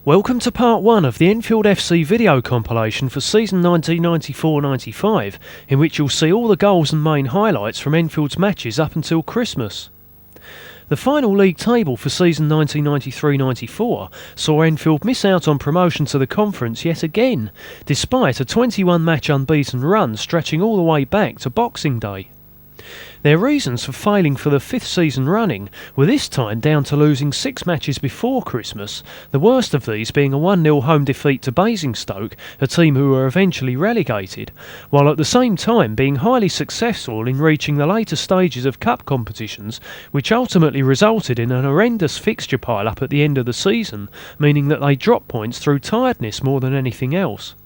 Welcome to part 1 of the Enfield FC video compilation for season 1994-95, in which you'll see all the goals and main highlights from Enfield's matches up until Christmas. The final league table for season 1993-94 saw Enfield miss out on promotion to the conference yet again, despite a 21-match unbeaten run stretching all the way back to Boxing Day. Their reasons for failing for the 5th season running were this time down to losing 6 matches before Christmas, the worst of these being a 1-0 home defeat to Basingstoke, a team who were eventually relegated, while at the same time being highly successful in reaching the later stages of cup competitions, which ultimately resulted in an horrendous fixture pile-up at the end of the season, meaning that they dropped points through tiredness more than anything else.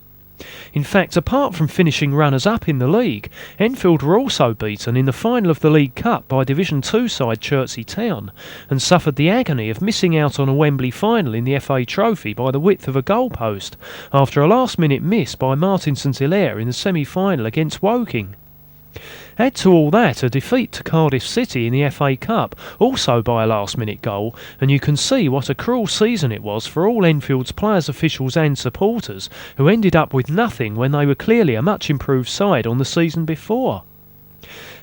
In fact, apart from finishing runners-up in the league, Enfield were also beaten in the final of the League Cup by Division 2 side Chertsey Town, and suffered the agony of missing out on a Wembley final in the FA Trophy by the width of a goalpost, after a last-minute miss by Martin St Hilaire in the semi-final against Woking. Add to all that a defeat to Cardiff City in the FA Cup, also by a last-minute goal, and you can see what a cruel season it was for all Enfield's players, officials and supporters, who ended up with nothing when they were clearly a much improved side on the season before.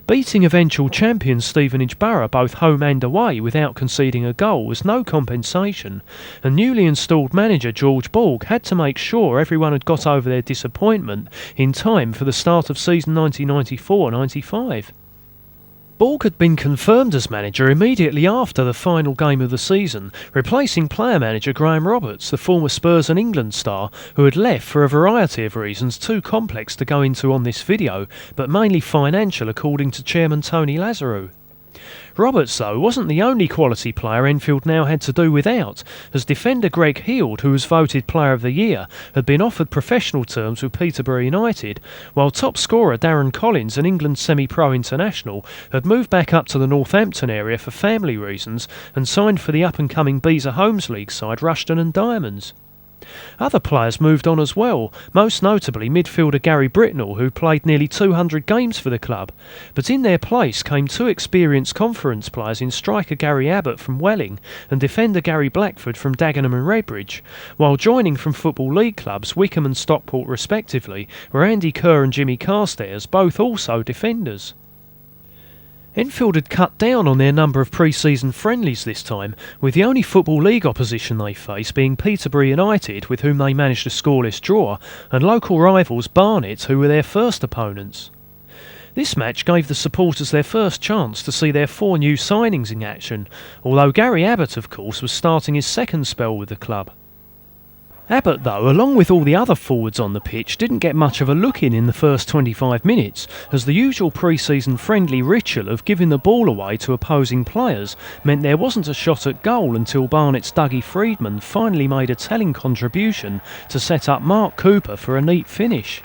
Beating eventual champions Stevenage Borough both home and away without conceding a goal was no compensation, and newly installed manager George Borg had to make sure everyone had got over their disappointment in time for the start of season 1994-95. Borg had been confirmed as manager immediately after the final game of the season, replacing player manager Graham Roberts, the former Spurs and England star, who had left for a variety of reasons too complex to go into on this video, but mainly financial according to chairman Tony Lazaru. Roberts, though, wasn't the only quality player Enfield now had to do without, as defender Greg Heald, who was voted Player of the Year, had been offered professional terms with Peterborough United, while top scorer Darren Collins, an England semi-pro international, had moved back up to the Northampton area for family reasons and signed for the up-and-coming Beezer Homes League side Rushden and Diamonds. Other players moved on as well, most notably midfielder Gary Britnell, who played nearly 200 games for the club, but in their place came 2 experienced conference players in striker Gary Abbott from Welling and defender Gary Blackford from Dagenham and Redbridge, while joining from Football League clubs Wickham and Stockport respectively were Andy Kerr and Jimmy Carstairs, both also defenders. Enfield had cut down on their number of pre-season friendlies this time, with the only Football League opposition they faced being Peterborough United, with whom they managed a scoreless draw, and local rivals Barnet, who were their first opponents. This match gave the supporters their first chance to see their 4 new signings in action, although Gary Abbott, of course, was starting his second spell with the club. Abbott, though, along with all the other forwards on the pitch, didn't get much of a look in the first 25 minutes, as the usual pre-season friendly ritual of giving the ball away to opposing players meant there wasn't a shot at goal until Barnet's Dougie Freedman finally made a telling contribution to set up Mark Cooper for a neat finish.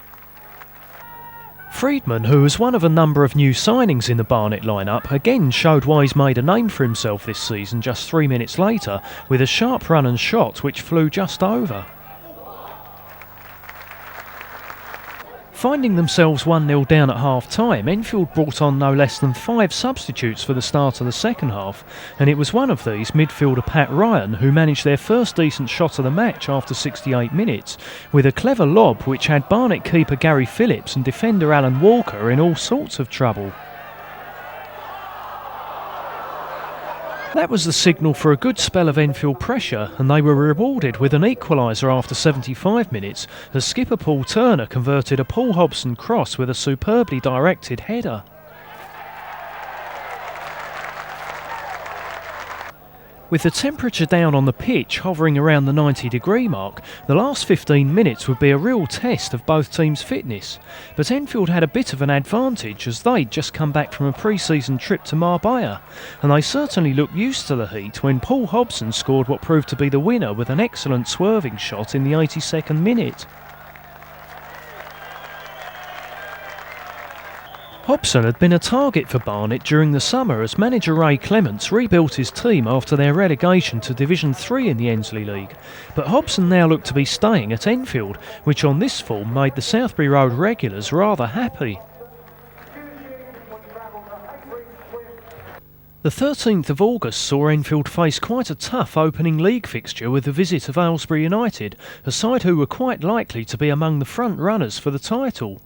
Freedman, who was one of a number of new signings in the Barnet lineup, again showed why he's made a name for himself this season just 3 minutes later, with a sharp run and shot which flew just over. Finding themselves 1-0 down at half-time, Enfield brought on no less than 5 substitutes for the start of the second half, and it was one of these, midfielder Pat Ryan, who managed their first decent shot of the match after 68 minutes, with a clever lob which had Barnet keeper Gary Phillips and defender Alan Walker in all sorts of trouble. That was the signal for a good spell of Enfield pressure, and they were rewarded with an equaliser after 75 minutes as skipper Paul Turner converted a Paul Hobson cross with a superbly directed header. With the temperature down on the pitch hovering around the 90-degree mark, the last 15 minutes would be a real test of both teams' fitness, but Enfield had a bit of an advantage as they'd just come back from a pre-season trip to Marbella, and they certainly looked used to the heat when Paul Hobson scored what proved to be the winner with an excellent swerving shot in the 82nd minute. Hobson had been a target for Barnet during the summer as manager Ray Clements rebuilt his team after their relegation to Division 3 in the Enfield League, but Hobson now looked to be staying at Enfield, which on this form made the Southbury Road regulars rather happy. The 13th of August saw Enfield face quite a tough opening league fixture with the visit of Aylesbury United, a side who were quite likely to be among the front runners for the title.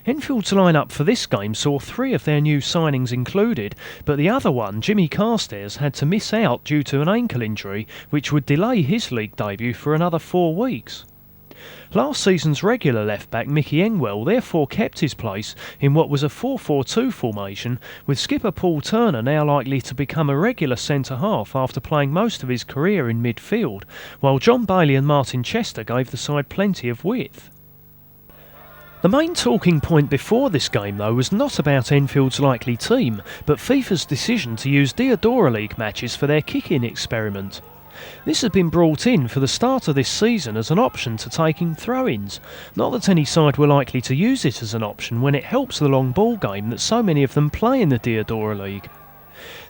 Enfield's line-up for this game saw 3 of their new signings included, but the other one, Jimmy Carstairs, had to miss out due to an ankle injury which would delay his league debut for another 4 weeks. Last season's regular left-back Mickey Engwell therefore kept his place in what was a 4-4-2 formation, with skipper Paul Turner now likely to become a regular centre-half after playing most of his career in midfield, while John Bailey and Martin Chester gave the side plenty of width. The main talking point before this game though was not about Enfield's likely team, but FIFA's decision to use Diadora League matches for their kick-in experiment. This had been brought in for the start of this season as an option to taking throw-ins. Not that any side were likely to use it as an option when it helps the long ball game that so many of them play in the Diadora League.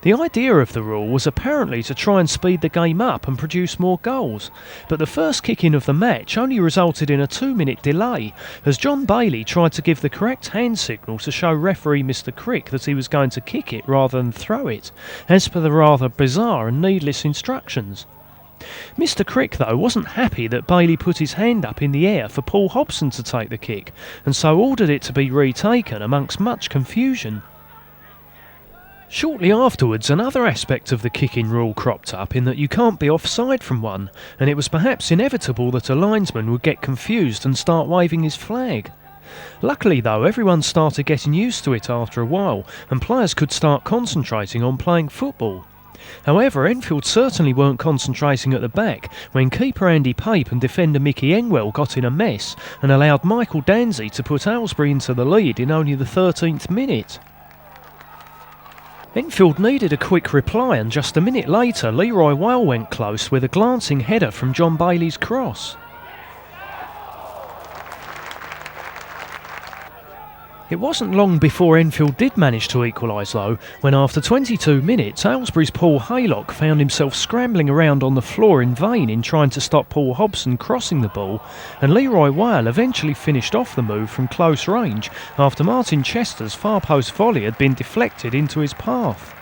The idea of the rule was apparently to try and speed the game up and produce more goals, but the first kick-in of the match only resulted in a 2-minute delay as John Bailey tried to give the correct hand signal to show referee Mr Crick that he was going to kick it rather than throw it, as per the rather bizarre and needless instructions. Mr Crick though wasn't happy that Bailey put his hand up in the air for Paul Hobson to take the kick, and so ordered it to be retaken amongst much confusion. Shortly afterwards, another aspect of the kick-in rule cropped up in that you can't be offside from one, and it was perhaps inevitable that a linesman would get confused and start waving his flag. Luckily though, everyone started getting used to it after a while, and players could start concentrating on playing football. However, Enfield certainly weren't concentrating at the back when keeper Andy Pape and defender Mickey Engwell got in a mess and allowed Michael Danzy to put Aylesbury into the lead in only the 13th minute. Enfield needed a quick reply, and just a minute later Leroy Whale went close with a glancing header from John Bailey's cross. It wasn't long before Enfield did manage to equalise though, when after 22 minutes Aylesbury's Paul Haylock found himself scrambling around on the floor in vain in trying to stop Paul Hobson crossing the ball, and Leroy Whale eventually finished off the move from close range after Martin Chester's far post volley had been deflected into his path.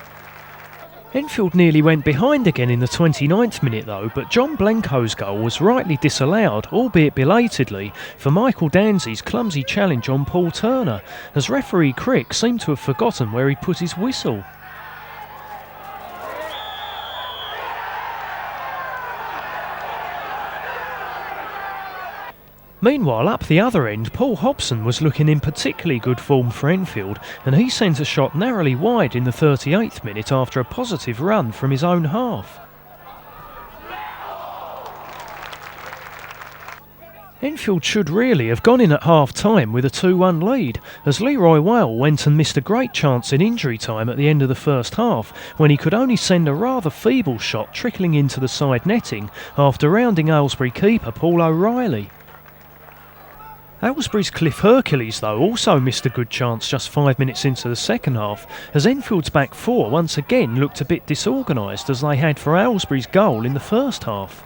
Enfield nearly went behind again in the 29th minute though, but John Blenco's goal was rightly disallowed, albeit belatedly, for Michael Danzy's clumsy challenge on Paul Turner, as referee Crick seemed to have forgotten where he put his whistle. Meanwhile, up the other end, Paul Hobson was looking in particularly good form for Enfield, and he sent a shot narrowly wide in the 38th minute after a positive run from his own half. Enfield should really have gone in at half-time with a 2-1 lead, as Leroy Whale went and missed a great chance in injury time at the end of the first half, when he could only send a rather feeble shot trickling into the side netting after rounding Aylesbury keeper Paul O'Reilly. Aylesbury's Cliff Hercules though also missed a good chance just 5 minutes into the second half, as Enfield's back four once again looked a bit disorganised as they had for Aylesbury's goal in the first half.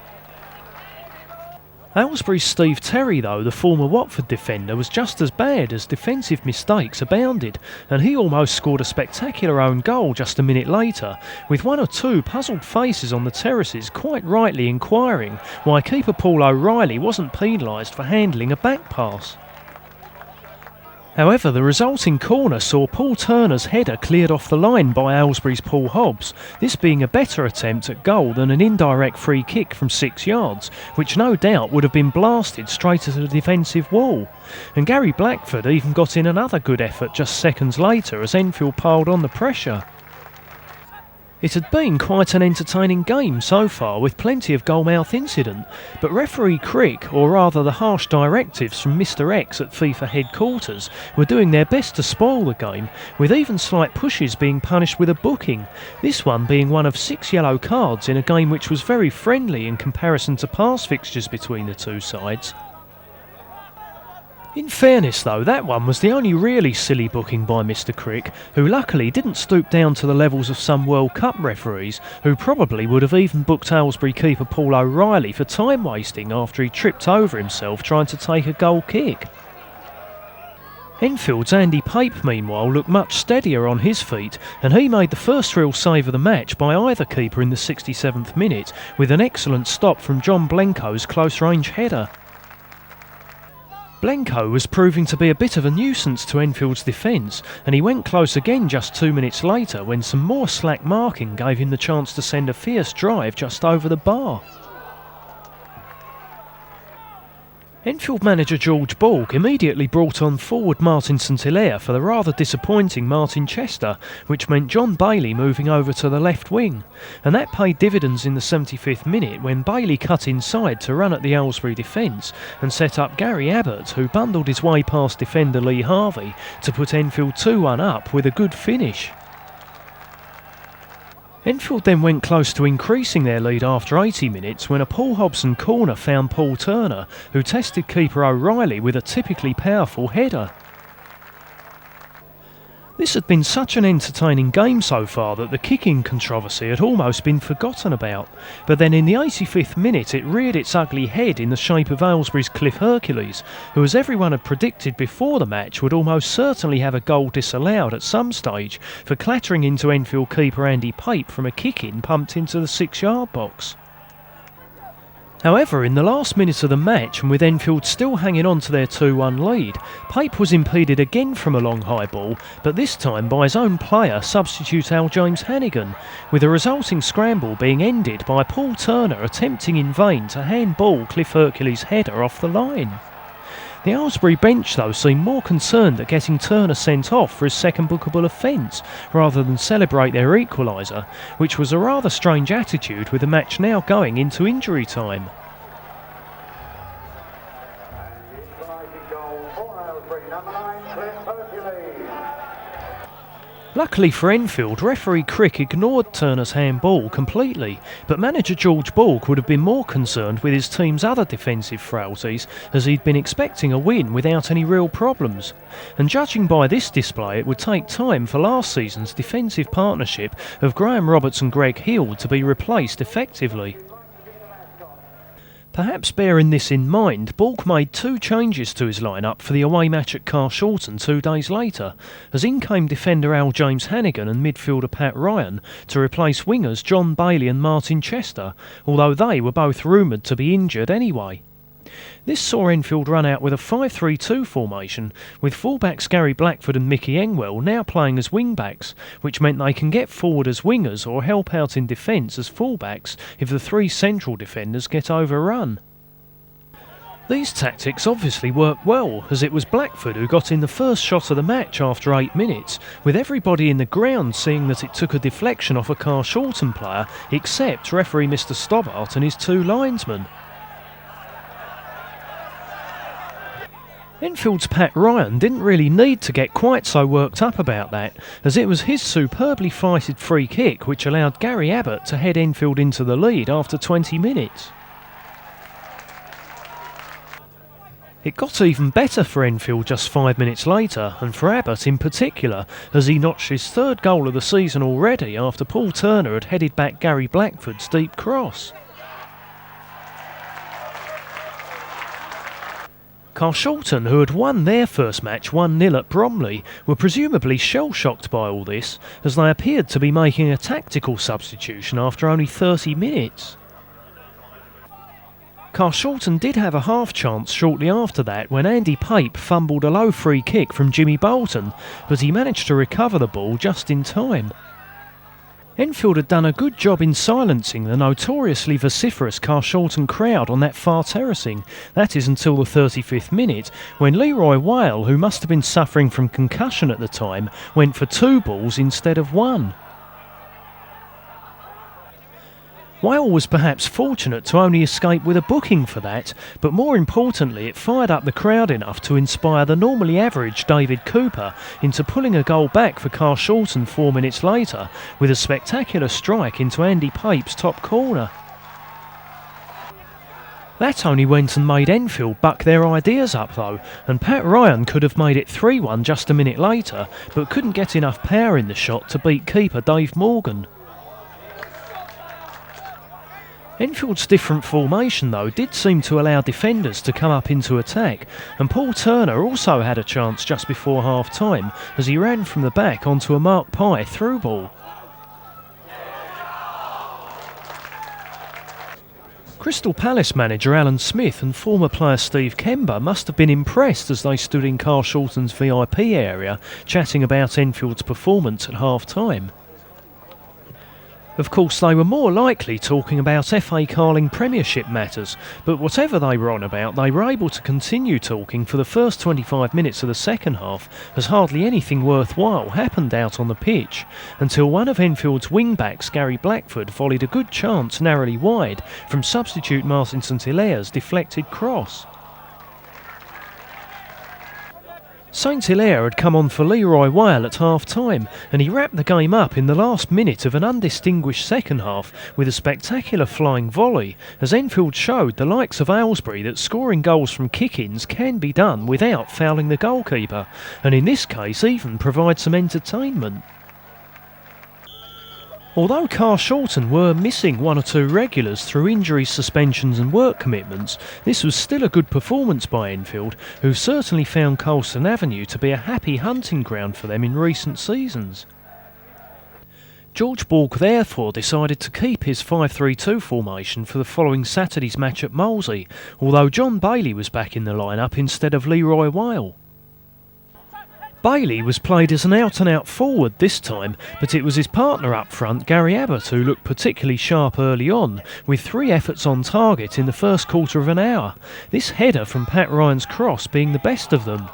Aylesbury's Steve Terry though, the former Watford defender, was just as bad as defensive mistakes abounded, and he almost scored a spectacular own goal just a minute later, with 1 or 2 puzzled faces on the terraces quite rightly inquiring why keeper Paul O'Reilly wasn't penalised for handling a back pass. However, the resulting corner saw Paul Turner's header cleared off the line by Aylesbury's Paul Hobbs, this being a better attempt at goal than an indirect free kick from 6 yards, which no doubt would have been blasted straight at a defensive wall. And Gary Blackford even got in another good effort just seconds later as Enfield piled on the pressure. It had been quite an entertaining game so far, with plenty of goalmouth incident, but referee Crick, or rather the harsh directives from Mr X at FIFA headquarters, were doing their best to spoil the game, with even slight pushes being punished with a booking, this one being one of 6 yellow cards in a game which was very friendly in comparison to past fixtures between the two sides. In fairness though, that one was the only really silly booking by Mr Crick, who luckily didn't stoop down to the levels of some World Cup referees, who probably would have even booked Aylesbury keeper Paul O'Reilly for time wasting after he tripped over himself trying to take a goal kick. Enfield's Andy Pape, meanwhile, looked much steadier on his feet, and he made the first real save of the match by either keeper in the 67th minute, with an excellent stop from John Blenco's close-range header. Blenco was proving to be a bit of a nuisance to Enfield's defence, and he went close again just 2 minutes later when some more slack marking gave him the chance to send a fierce drive just over the bar. Enfield manager George Balk immediately brought on forward Martin St Hilaire for the rather disappointing Martin Chester, which meant John Bailey moving over to the left wing, and that paid dividends in the 75th minute when Bailey cut inside to run at the Aylesbury defence and set up Gary Abbott, who bundled his way past defender Lee Harvey to put Enfield 2-1 up with a good finish. Enfield then went close to increasing their lead after 80 minutes when a Paul Hobson corner found Paul Turner, who tested keeper O'Reilly with a typically powerful header. This had been such an entertaining game so far that the kicking controversy had almost been forgotten about, but then in the 85th minute it reared its ugly head in the shape of Aylesbury's Cliff Hercules, who, as everyone had predicted before the match, would almost certainly have a goal disallowed at some stage for clattering into Enfield keeper Andy Pape from a kick-in pumped into the 6-yard box. However, in the last minute of the match, and with Enfield still hanging on to their 2-1 lead, Pape was impeded again from a long high ball, but this time by his own player, substitute Al James Hannigan, with the resulting scramble being ended by Paul Turner attempting in vain to handball Cliff Hercules' header off the line. The Aylesbury bench, though, seemed more concerned at getting Turner sent off for his second bookable offence, rather than celebrate their equaliser, which was a rather strange attitude with the match now going into injury time. Luckily for Enfield, referee Crick ignored Turner's handball completely, but manager George Balk would have been more concerned with his team's other defensive frailties, as he'd been expecting a win without any real problems. And judging by this display, it would take time for last season's defensive partnership of Graham Roberts and Greg Hill to be replaced effectively. Perhaps bearing this in mind, Balk made 2 changes to his lineup for the away match at Carshalton 2 days later, as in came defender Al James Hannigan and midfielder Pat Ryan to replace wingers John Bailey and Martin Chester, although they were both rumoured to be injured anyway. This saw Enfield run out with a 5-3-2 formation, with fullbacks Gary Blackford and Mickey Engwell now playing as wing-backs, which meant they can get forward as wingers or help out in defence as fullbacks if the 3 central defenders get overrun. These tactics obviously worked well, as it was Blackford who got in the first shot of the match after 8 minutes, with everybody in the ground seeing that it took a deflection off a Carshalton player, except referee Mr Stobbart and his 2 linesmen. Enfield's Pat Ryan didn't really need to get quite so worked up about that, as it was his superbly fighted free kick which allowed Gary Abbott to head Enfield into the lead after 20 minutes. It got even better for Enfield just 5 minutes later, and for Abbott in particular, as he notched his 3rd goal of the season already after Paul Turner had headed back Gary Blackford's deep cross. Carshalton, who had won their first match 1-0 at Bromley, were presumably shell-shocked by all this, as they appeared to be making a tactical substitution after only 30 minutes. Carshalton did have a half chance shortly after that when Andy Pape fumbled a low free kick from Jimmy Bolton, but he managed to recover the ball just in time. Enfield had done a good job in silencing the notoriously vociferous Carshalton crowd on that far terracing, that is until the 35th minute, when Leroy Whale, who must have been suffering from concussion at the time, went for 2 balls instead of 1. Whale was perhaps fortunate to only escape with a booking for that, but more importantly it fired up the crowd enough to inspire the normally average David Cooper into pulling a goal back for Carshalton 4 minutes later with a spectacular strike into Andy Pape's top corner. That only went and made Enfield buck their ideas up though, and Pat Ryan could have made it 3-1 just a minute later, but couldn't get enough power in the shot to beat keeper Dave Morgan. Enfield's different formation though did seem to allow defenders to come up into attack, and Paul Turner also had a chance just before half time as he ran from the back onto a Mark Pye through ball. Crystal Palace manager Alan Smith and former player Steve Kember must have been impressed as they stood in Carshalton's VIP area chatting about Enfield's performance at half time. Of course, they were more likely talking about FA Carling Premiership matters, but whatever they were on about, they were able to continue talking for the first 25 minutes of the second half, as hardly anything worthwhile happened out on the pitch, until one of Enfield's wing-backs, Gary Blackford, volleyed a good chance narrowly wide from substitute Martin St Hilaire's deflected cross. St Hilaire had come on for Leroy Weil at half-time, and he wrapped the game up in the last minute of an undistinguished second half with a spectacular flying volley, as Enfield showed the likes of Aylesbury that scoring goals from kick-ins can be done without fouling the goalkeeper, and in this case even provide some entertainment. Although Carshalton were missing one or two regulars through injuries, suspensions and work commitments, this was still a good performance by Enfield, who certainly found Colston Avenue to be a happy hunting ground for them in recent seasons. George Borg therefore decided to keep his 5-3-2 formation for the following Saturday's match at Molesey, although John Bailey was back in the lineup instead of Leroy Weil. Bailey was played as an out-and-out forward this time, but it was his partner up front, Gary Abbott, who looked particularly sharp early on, with 3 efforts on target in the first quarter of an hour, this header from Pat Ryan's cross being the best of them.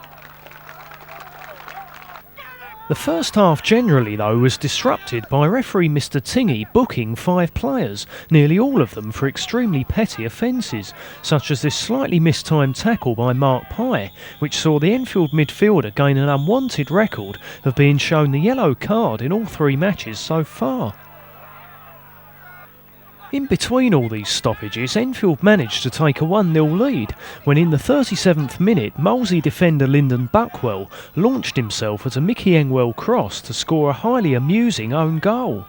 The first half generally, though, was disrupted by referee Mr Tingy booking 5 players, nearly all of them for extremely petty offences, such as this slightly mistimed tackle by Mark Pye, which saw the Enfield midfielder gain an unwanted record of being shown the yellow card in all 3 matches so far. In between all these stoppages, Enfield managed to take a 1-0 lead when in the 37th minute Molesey defender Lyndon Buckwell launched himself at a Mickey Engwell cross to score a highly amusing own goal.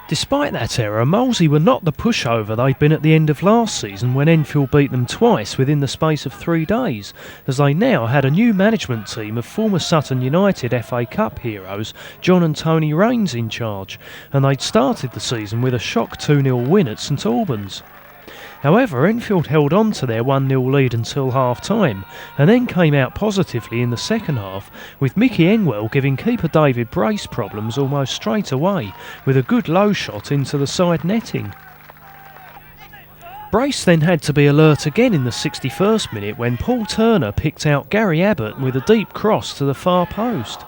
Despite that error, Molesey were not the pushover they'd been at the end of last season when Enfield beat them twice within the space of 3 days, as they now had a new management team of former Sutton United FA Cup heroes John and Tony Raines in charge, and they'd started the season with a shock 2-0 win at St Albans. However, Enfield held on to their 1-0 lead until half-time, and then came out positively in the second half, with Mickey Engwell giving keeper David Brace problems almost straight away, with a good low shot into the side netting. Brace then had to be alert again in the 61st minute when Paul Turner picked out Gary Abbott with a deep cross to the far post.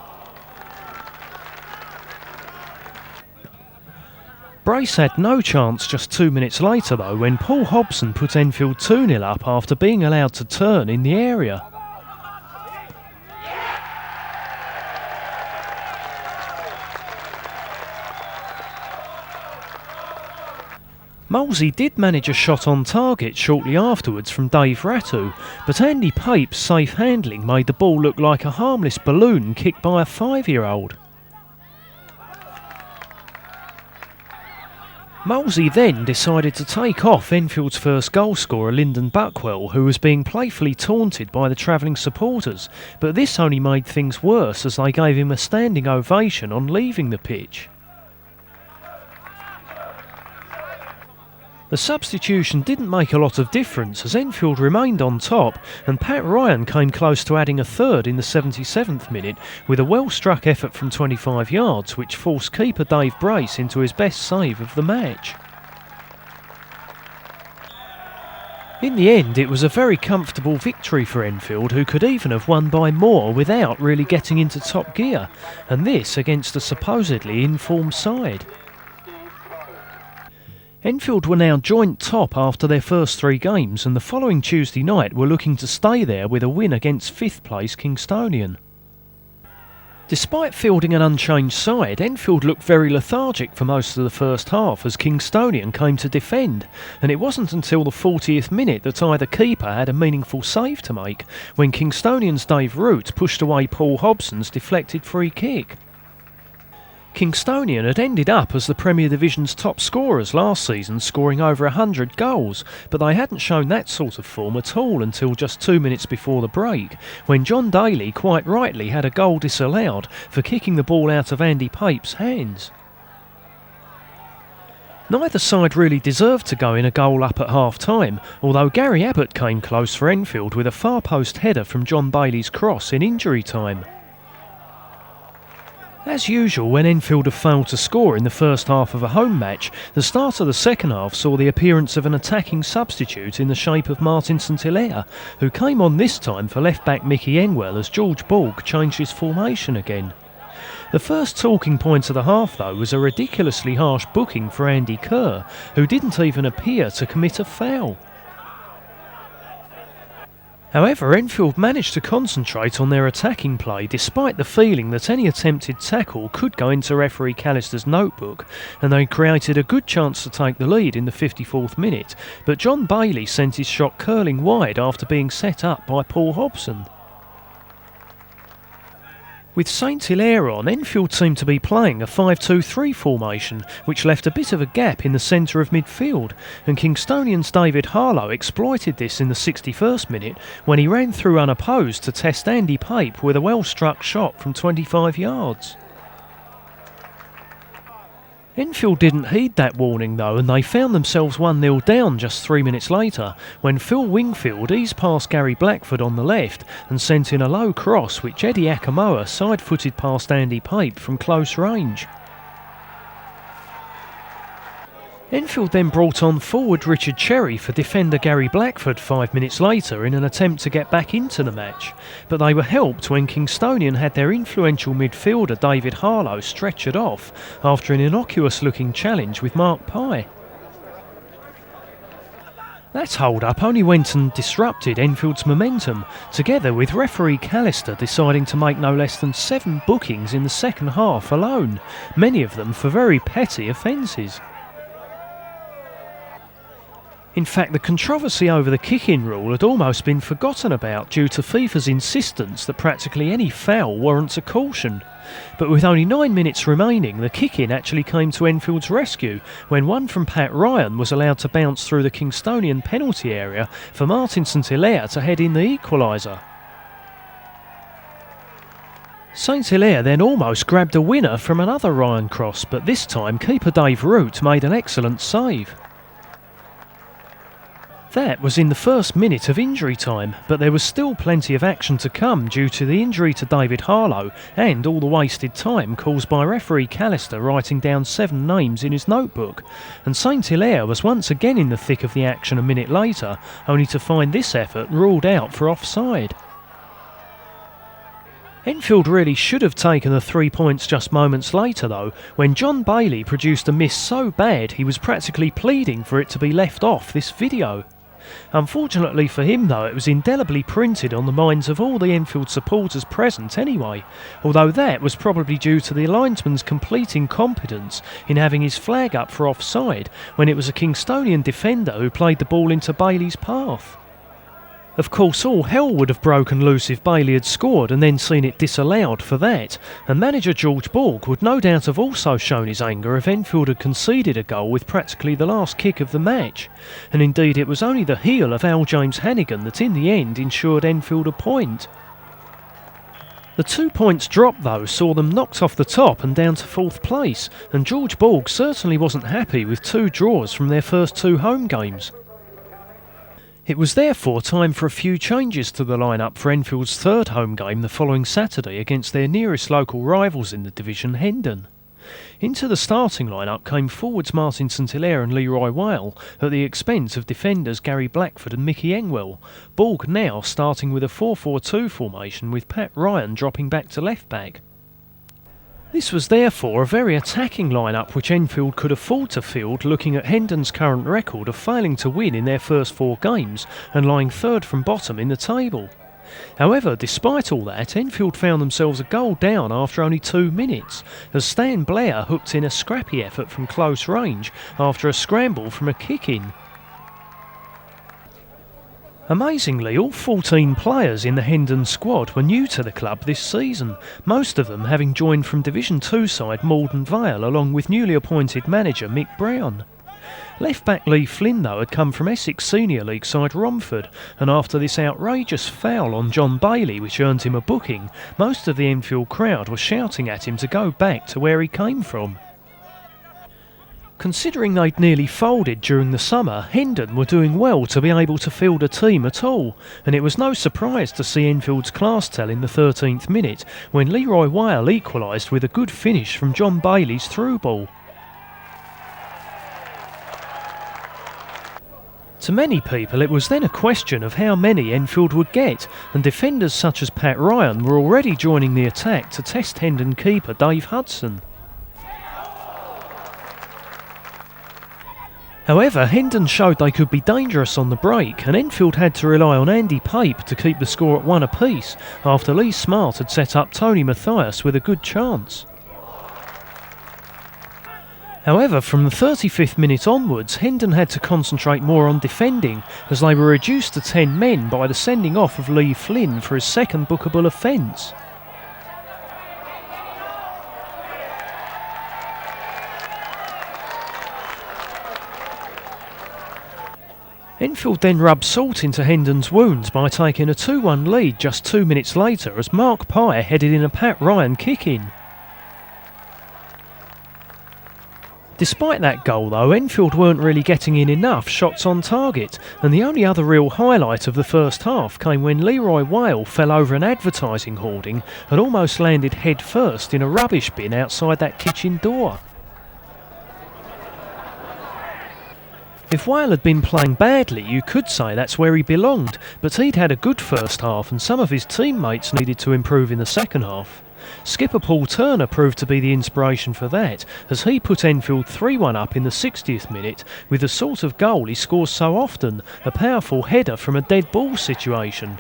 Brace had no chance just 2 minutes later though when Paul Hobson put Enfield 2-0 up after being allowed to turn in the area. Molesey did manage a shot on target shortly afterwards from Dave Rattu, but Andy Pape's safe handling made the ball look like a harmless balloon kicked by a 5-year-old. Molesey then decided to take off Enfield's first goal scorer Lyndon Buckwell, who was being playfully taunted by the travelling supporters, but this only made things worse as they gave him a standing ovation on leaving the pitch. The substitution didn't make a lot of difference as Enfield remained on top, and Pat Ryan came close to adding a third in the 77th minute with a well-struck effort from 25 yards which forced keeper Dave Brace into his best save of the match. In the end, it was a very comfortable victory for Enfield, who could even have won by more without really getting into top gear, and this against a supposedly informed side. Enfield were now joint top after their first 3 games, and the following Tuesday night were looking to stay there with a win against 5th place Kingstonian. Despite fielding an unchanged side, Enfield looked very lethargic for most of the first half as Kingstonian came to defend, and it wasn't until the 40th minute that either keeper had a meaningful save to make, when Kingstonian's Dave Root pushed away Paul Hobson's deflected free kick. Kingstonian had ended up as the Premier Division's top scorers last season, scoring over 100 goals, but they hadn't shown that sort of form at all until just 2 minutes before the break, when John Daly quite rightly had a goal disallowed for kicking the ball out of Andy Pape's hands. Neither side really deserved to go in a goal up at half-time, although Gary Abbott came close for Enfield with a far post header from John Bailey's cross in injury time. As usual, when Enfield have failed to score in the first half of a home match, the start of the second half saw the appearance of an attacking substitute in the shape of Martin St Hilaire, who came on this time for left-back Mickey Engwell as George Borg changed his formation again. The first talking point of the half, though, was a ridiculously harsh booking for Andy Kerr, who didn't even appear to commit a foul. However, Enfield managed to concentrate on their attacking play despite the feeling that any attempted tackle could go into referee Callister's notebook, and they created a good chance to take the lead in the 54th minute, but John Bailey sent his shot curling wide after being set up by Paul Hobson. With St Hilaire on, Enfield seemed to be playing a 5-2-3 formation, which left a bit of a gap in the centre of midfield, and Kingstonian's David Harrow exploited this in the 61st minute when he ran through unopposed to test Andy Pape with a well-struck shot from 25 yards. Enfield didn't heed that warning though, and they found themselves 1-0 down just 3 minutes later when Phil Wingfield eased past Gary Blackford on the left and sent in a low cross which Eddie Akamoa side-footed past Andy Pape from close range. Enfield then brought on forward Richard Cherry for defender Gary Blackford 5 minutes later in an attempt to get back into the match, but they were helped when Kingstonian had their influential midfielder David Harlow stretchered off after an innocuous-looking challenge with Mark Pye. That hold-up only went and disrupted Enfield's momentum, together with referee Callister deciding to make no less than 7 bookings in the second half alone, many of them for very petty offences. In fact, the controversy over the kick-in rule had almost been forgotten about due to FIFA's insistence that practically any foul warrants a caution. But with only 9 minutes remaining, the kick-in actually came to Enfield's rescue when one from Pat Ryan was allowed to bounce through the Kingstonian penalty area for Martin St Hilaire to head in the equaliser. St Hilaire then almost grabbed a winner from another Ryan cross, but this time keeper Dave Root made an excellent save. That was in the first minute of injury time, but there was still plenty of action to come due to the injury to David Harlow and all the wasted time caused by referee Callister writing down 7 names in his notebook, and St Hilaire was once again in the thick of the action a minute later, only to find this effort ruled out for offside. Enfield really should have taken the 3 points just moments later though, when John Bailey produced a miss so bad he was practically pleading for it to be left off this video. Unfortunately for him though, it was indelibly printed on the minds of all the Enfield supporters present anyway, although that was probably due to the linesman's complete incompetence in having his flag up for offside when it was a Kingstonian defender who played the ball into Bailey's path. Of course, all hell would have broken loose if Bailey had scored and then seen it disallowed for that, and manager George Borg would no doubt have also shown his anger if Enfield had conceded a goal with practically the last kick of the match, and indeed it was only the heel of Al James Hannigan that in the end ensured Enfield a point. The 2 points drop though saw them knocked off the top and down to 4th place, and George Borg certainly wasn't happy with 2 draws from their first 2 home games. It was therefore time for a few changes to the lineup for Enfield's 3rd home game the following Saturday against their nearest local rivals in the division, Hendon. Into the starting lineup came forwards Martin St Hilaire and Leroy Whale at the expense of defenders Gary Blackford and Mickey Engwell, Borg now starting with a 4-4-2 formation with Pat Ryan dropping back to left back. This was therefore a very attacking lineup which Enfield could afford to field, looking at Hendon's current record of failing to win in their first 4 games and lying 3rd from bottom in the table. However, despite all that, Enfield found themselves a goal down after only 2 minutes, as Stan Blair hooked in a scrappy effort from close range after a scramble from a kick-in. Amazingly, all 14 players in the Hendon squad were new to the club this season, most of them having joined from Division 2 side Malden Vale along with newly appointed manager Mick Brown. Left-back Lee Flynn, though, had come from Essex Senior League side Romford, and after this outrageous foul on John Bailey, which earned him a booking, most of the Enfield crowd were shouting at him to go back to where he came from. Considering they'd nearly folded during the summer, Hendon were doing well to be able to field a team at all, and it was no surprise to see Enfield's class tell in the 13th minute when Leroy Whale equalised with a good finish from John Bailey's through ball. To many people it was then a question of how many Enfield would get, and defenders such as Pat Ryan were already joining the attack to test Hendon keeper Dave Hudson. However, Hendon showed they could be dangerous on the break, and Enfield had to rely on Andy Pape to keep the score at 1 apiece after Lee Smart had set up Tony Mathias with a good chance. However, from the 35th minute onwards, Hendon had to concentrate more on defending, as they were reduced to 10 men by the sending off of Lee Flynn for his second bookable offence. Enfield then rubbed salt into Hendon's wounds by taking a 2-1 lead just 2 minutes later as Mark Pye headed in a Pat Ryan kick-in. Despite that goal though, Enfield weren't really getting in enough shots on target, and the only other real highlight of the first half came when Leroy Whale fell over an advertising hoarding and almost landed head first in a rubbish bin outside that kitchen door. If Whale had been playing badly, you could say that's where he belonged, but he'd had a good first half and some of his teammates needed to improve in the second half. Skipper Paul Turner proved to be the inspiration for that, as he put Enfield 3-1 up in the 60th minute with the sort of goal he scores so often, a powerful header from a dead ball situation.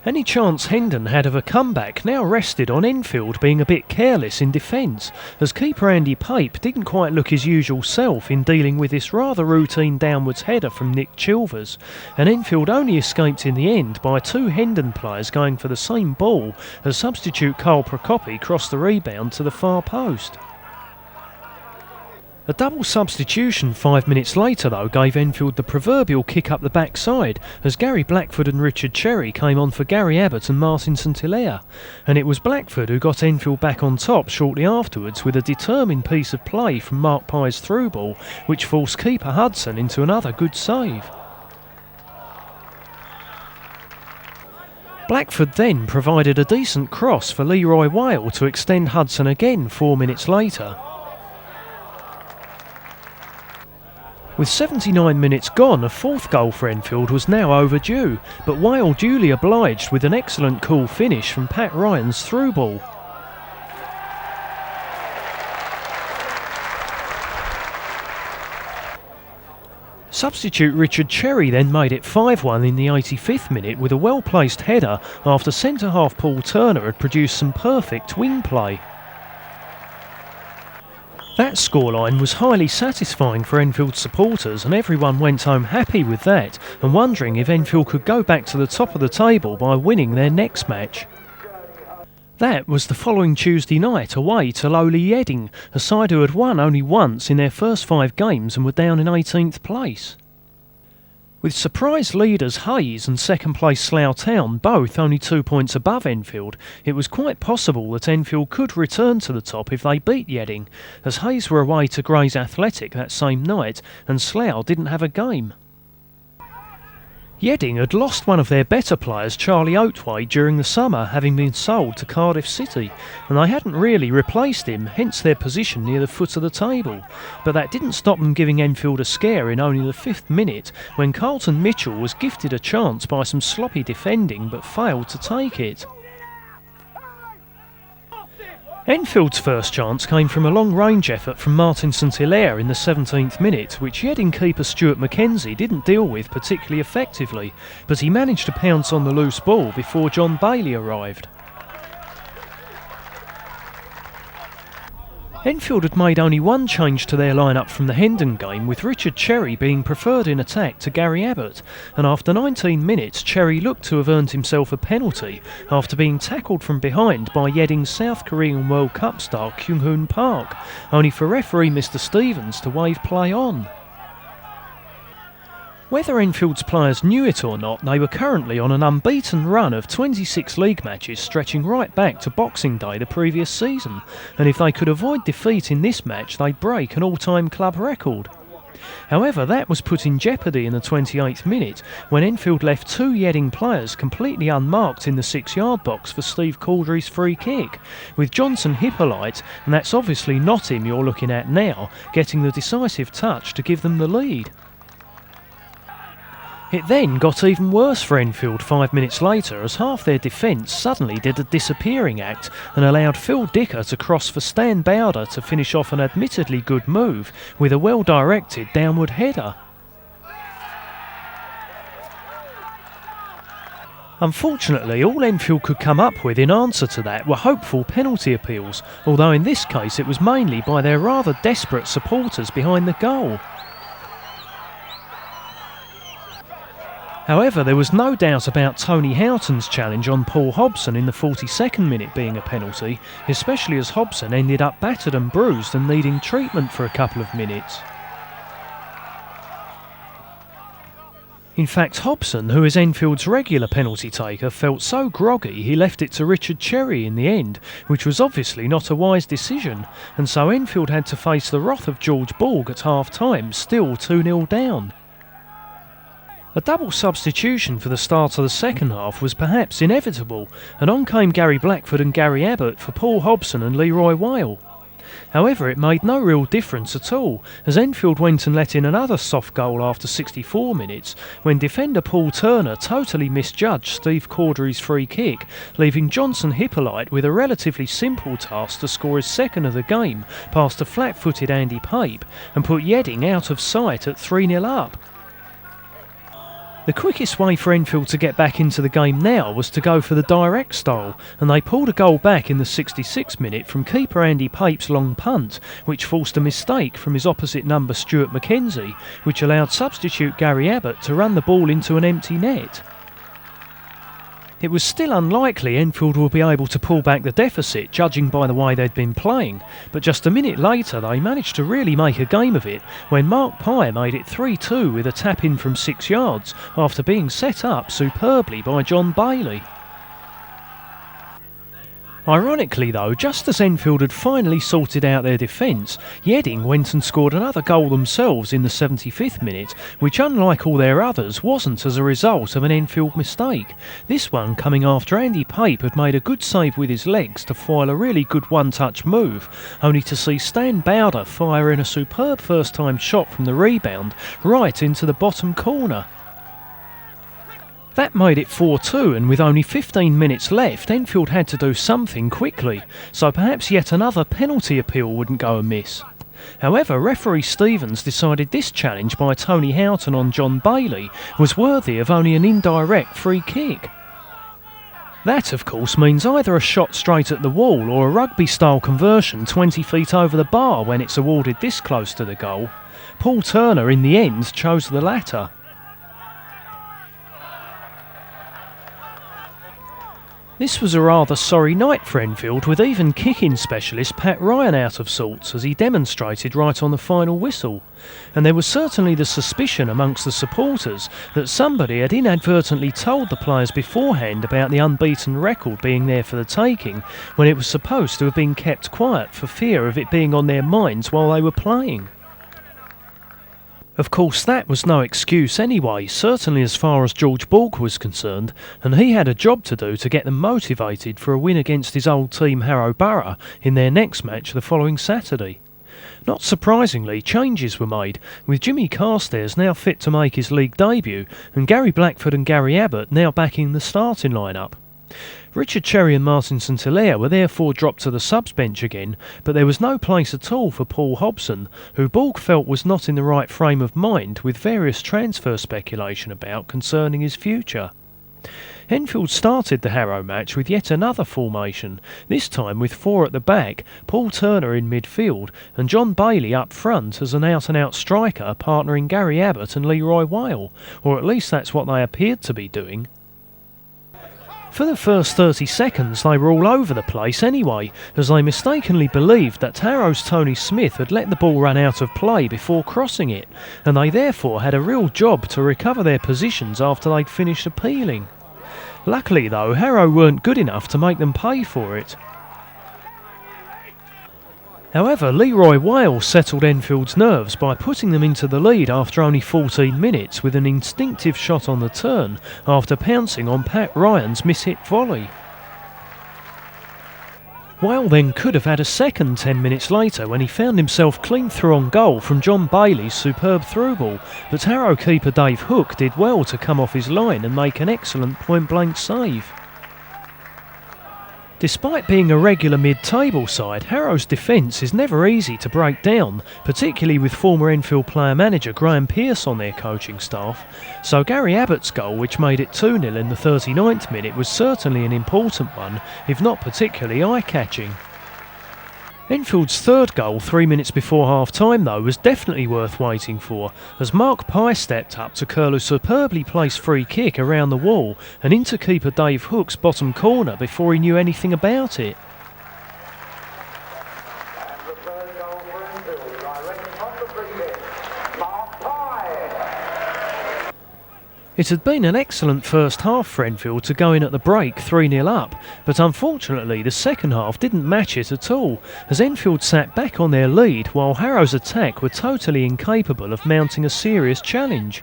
Any chance Hendon had of a comeback now rested on Enfield being a bit careless in defence, as keeper Andy Pape didn't quite look his usual self in dealing with this rather routine downwards header from Nick Chilvers, and Enfield only escaped in the end by 2 Hendon players going for the same ball as substitute Carl Procopi crossed the rebound to the far post. A double substitution 5 minutes later though gave Enfield the proverbial kick up the backside as Gary Blackford and Richard Cherry came on for Gary Abbott and Martin St Hilaire, and it was Blackford who got Enfield back on top shortly afterwards with a determined piece of play from Mark Pye's through ball which forced keeper Hudson into another good save. Blackford then provided a decent cross for Leroy Whale to extend Hudson again 4 minutes later. With 79 minutes gone, a fourth goal for Enfield was now overdue, but Whale duly obliged with an excellent cool finish from Pat Ryan's through ball. Substitute Richard Cherry then made it 5-1 in the 85th minute with a well-placed header after centre-half Paul Turner had produced some perfect wing play. That scoreline was highly satisfying for Enfield supporters and everyone went home happy with that and wondering if Enfield could go back to the top of the table by winning their next match. That was the following Tuesday night away to lowly Yedding, a side who had won only once in their first 5 games and were down in 18th place. With surprise leaders Hayes and second place Slough Town both only 2 points above Enfield, it was quite possible that Enfield could return to the top if they beat Yedding, as Hayes were away to Grays Athletic that same night and Slough didn't have a game. Yedding had lost one of their better players, Charlie Oatway, during the summer, having been sold to Cardiff City, and they hadn't really replaced him, hence their position near the foot of the table. But that didn't stop them giving Enfield a scare in only the 5th minute, when Carlton Mitchell was gifted a chance by some sloppy defending but failed to take it. Enfield's first chance came from a long-range effort from Martin St Hilaire in the 17th minute, which Yedding keeper Stuart McKenzie didn't deal with particularly effectively, but he managed to pounce on the loose ball before John Bailey arrived. Enfield had made only one change to their line-up from the Hendon game, with Richard Cherry being preferred in attack to Gary Abbott, and after 19 minutes Cherry looked to have earned himself a penalty after being tackled from behind by Yedding's South Korean World Cup star Kyung-hoon Park, only for referee Mr Stevens to wave play on. Whether Enfield's players knew it or not, they were currently on an unbeaten run of 26 league matches stretching right back to Boxing Day the previous season, and if they could avoid defeat in this match they'd break an all-time club record. However, that was put in jeopardy in the 28th minute when Enfield left two Yedding players completely unmarked in the 6-yard box for Steve Caudry's free kick, with Johnson Hippolyte, and that's obviously not him you're looking at now, getting the decisive touch to give them the lead. It then got even worse for Enfield 5 minutes later as half their defence suddenly did a disappearing act and allowed Phil Dicker to cross for Stan Bowder to finish off an admittedly good move with a well-directed downward header. Unfortunately, all Enfield could come up with in answer to that were hopeful penalty appeals, although in this case it was mainly by their rather desperate supporters behind the goal. However, there was no doubt about Tony Houghton's challenge on Paul Hobson in the 42nd minute being a penalty, especially as Hobson ended up battered and bruised and needing treatment for a couple of minutes. In fact, Hobson, who is Enfield's regular penalty taker, felt so groggy he left it to Richard Cherry in the end, which was obviously not a wise decision, and so Enfield had to face the wrath of George Borg at half-time, still 2-0 down. A double substitution for the start of the second half was perhaps inevitable, and on came Gary Blackford and Gary Abbott for Paul Hobson and Leroy Whale. However, it made no real difference at all, as Enfield went and let in another soft goal after 64 minutes, when defender Paul Turner totally misjudged Steve Caudry's free kick, leaving Johnson Hippolyte with a relatively simple task to score his second of the game past a flat-footed Andy Pape, and put Yedding out of sight at 3-0 up. The quickest way for Enfield to get back into the game now was to go for the direct style, and they pulled a goal back in the 66th minute from keeper Andy Pape's long punt, which forced a mistake from his opposite number Stuart McKenzie, which allowed substitute Gary Abbott to run the ball into an empty net. It was still unlikely Enfield would be able to pull back the deficit, judging by the way they'd been playing, but just a minute later they managed to really make a game of it when Mark Pye made it 3-2 with a tap-in from 6 yards after being set up superbly by John Bailey. Ironically though, just as Enfield had finally sorted out their defence, Yedding went and scored another goal themselves in the 75th minute, which unlike all their others wasn't as a result of an Enfield mistake, this one coming after Andy Pape had made a good save with his legs to foil a really good one-touch move, only to see Stan Bowder fire in a superb first-time shot from the rebound right into the bottom corner. That made it 4-2, and with only 15 minutes left, Enfield had to do something quickly, so perhaps yet another penalty appeal wouldn't go amiss. However, referee Stevens decided this challenge by Tony Houghton on John Bailey was worthy of only an indirect free kick. That, of course, means either a shot straight at the wall or a rugby-style conversion 20 feet over the bar when it's awarded this close to the goal. Paul Turner, in the end, chose the latter. This was a rather sorry night for Enfield, with even kicking specialist Pat Ryan out of sorts as he demonstrated right on the final whistle. And there was certainly the suspicion amongst the supporters that somebody had inadvertently told the players beforehand about the unbeaten record being there for the taking, when it was supposed to have been kept quiet for fear of it being on their minds while they were playing. Of course, that was no excuse anyway, certainly as far as George Borg was concerned, and he had a job to do to get them motivated for a win against his old team Harrow Borough in their next match the following Saturday. Not surprisingly, changes were made, with Jimmy Carstairs now fit to make his league debut, and Gary Blackford and Gary Abbott now back in the starting line-up. Richard Cherry and Martin St Hilaire were therefore dropped to the subs bench again, but there was no place at all for Paul Hobson, who Borg felt was not in the right frame of mind, with various transfer speculation about concerning his future. Enfield started the Harrow match with yet another formation, this time with 4 at the back, Paul Turner in midfield and John Bailey up front as an out-and-out striker, partnering Gary Abbott and Leroy Whale, or at least that's what they appeared to be doing. For the first 30 seconds they were all over the place anyway, as they mistakenly believed that Harrow's Tony Smith had let the ball run out of play before crossing it, and they therefore had a real job to recover their positions after they'd finished appealing. Luckily though, Harrow weren't good enough to make them pay for it. However, Leroy Whale settled Enfield's nerves by putting them into the lead after only 14 minutes with an instinctive shot on the turn after pouncing on Pat Ryan's mishit volley. Whale then could have had a second 10 minutes later when he found himself clean through on goal from John Bailey's superb through ball, but Harrow keeper Dave Hook did well to come off his line and make an excellent point-blank save. Despite being a regular mid-table side, Harrow's defence is never easy to break down, particularly with former Enfield player-manager Graham Pearce on their coaching staff, so Gary Abbott's goal, which made it 2-0 in the 39th minute, was certainly an important one, if not particularly eye-catching. Enfield's third goal 3 minutes before half-time though was definitely worth waiting for, as Mark Pye stepped up to curl a superbly placed free kick around the wall and into keeper Dave Hook's bottom corner before he knew anything about it. It had been an excellent first half for Enfield to go in at the break 3-0 up, but unfortunately the second half didn't match it at all, as Enfield sat back on their lead while Harrow's attack were totally incapable of mounting a serious challenge.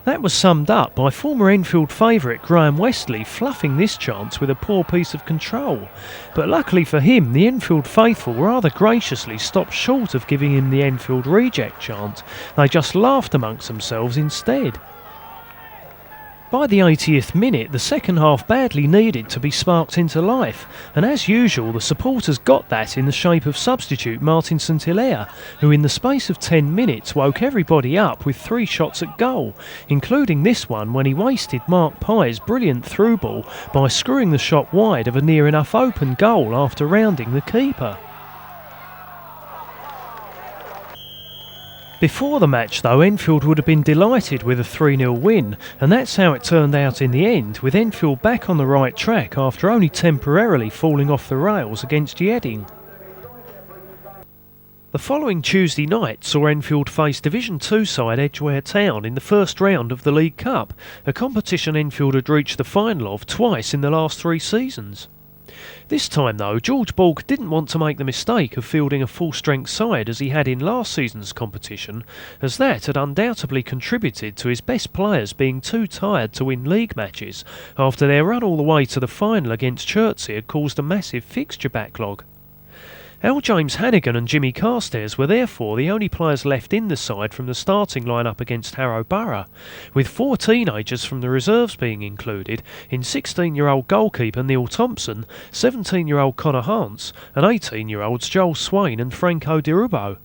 That was summed up by former Enfield favourite Graham Westley fluffing this chance with a poor piece of control, but luckily for him the Enfield faithful rather graciously stopped short of giving him the Enfield reject chant. They just laughed amongst themselves instead. By the 80th minute, the second half badly needed to be sparked into life, and as usual the supporters got that in the shape of substitute Martin St Hilaire, who in the space of 10 minutes woke everybody up with 3 shots at goal, including this one when he wasted Mark Pye's brilliant through ball by screwing the shot wide of a near enough open goal after rounding the keeper. Before the match though, Enfield would have been delighted with a 3-0 win, and that's how it turned out in the end, with Enfield back on the right track after only temporarily falling off the rails against Yedding. The following Tuesday night saw Enfield face Division 2 side Edgware Town in the first round of the League Cup, a competition Enfield had reached the final of twice in the last 3 seasons. This time though, George Borg didn't want to make the mistake of fielding a full-strength side as he had in last season's competition, as that had undoubtedly contributed to his best players being too tired to win league matches after their run all the way to the final against Chertsey had caused a massive fixture backlog. Al James Hannigan and Jimmy Carstairs were therefore the only players left in the side from the starting line-up against Harrow Borough, with 4 teenagers from the reserves being included in 16-year-old goalkeeper Neil Thompson, 17-year-old Connor Hance and 18-year-olds Joel Swain and Franco Dirubo.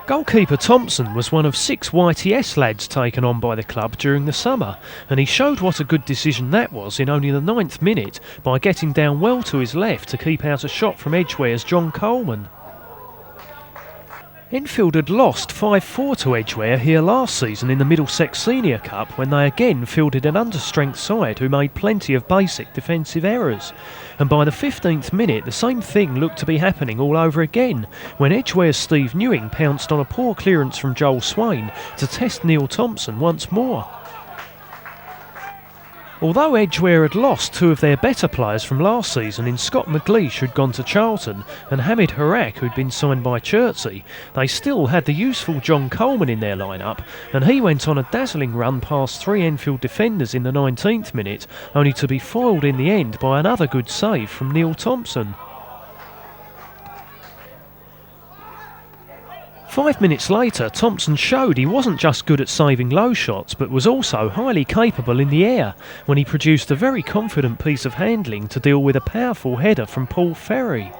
Goalkeeper Thompson was one of 6 YTS lads taken on by the club during the summer, and he showed what a good decision that was in only the 9th minute by getting down well to his left to keep out a shot from Edgware's John Coleman. Enfield had lost 5-4 to Edgware here last season in the Middlesex Senior Cup when they again fielded an understrength side who made plenty of basic defensive errors, and by the 15th minute the same thing looked to be happening all over again when Edgware's Steve Newing pounced on a poor clearance from Joel Swain to test Neil Thompson once more. Although Edgware had lost 2 of their better players from last season in Scott McLeish, who'd gone to Charlton, and Hamid Harak, who'd been signed by Chertsey, they still had the useful John Coleman in their line-up, and he went on a dazzling run past 3 Enfield defenders in the 19th minute, only to be foiled in the end by another good save from Neil Thompson. 5 minutes later, Thompson showed he wasn't just good at saving low shots, but was also highly capable in the air when he produced a very confident piece of handling to deal with a powerful header from Paul Ferry.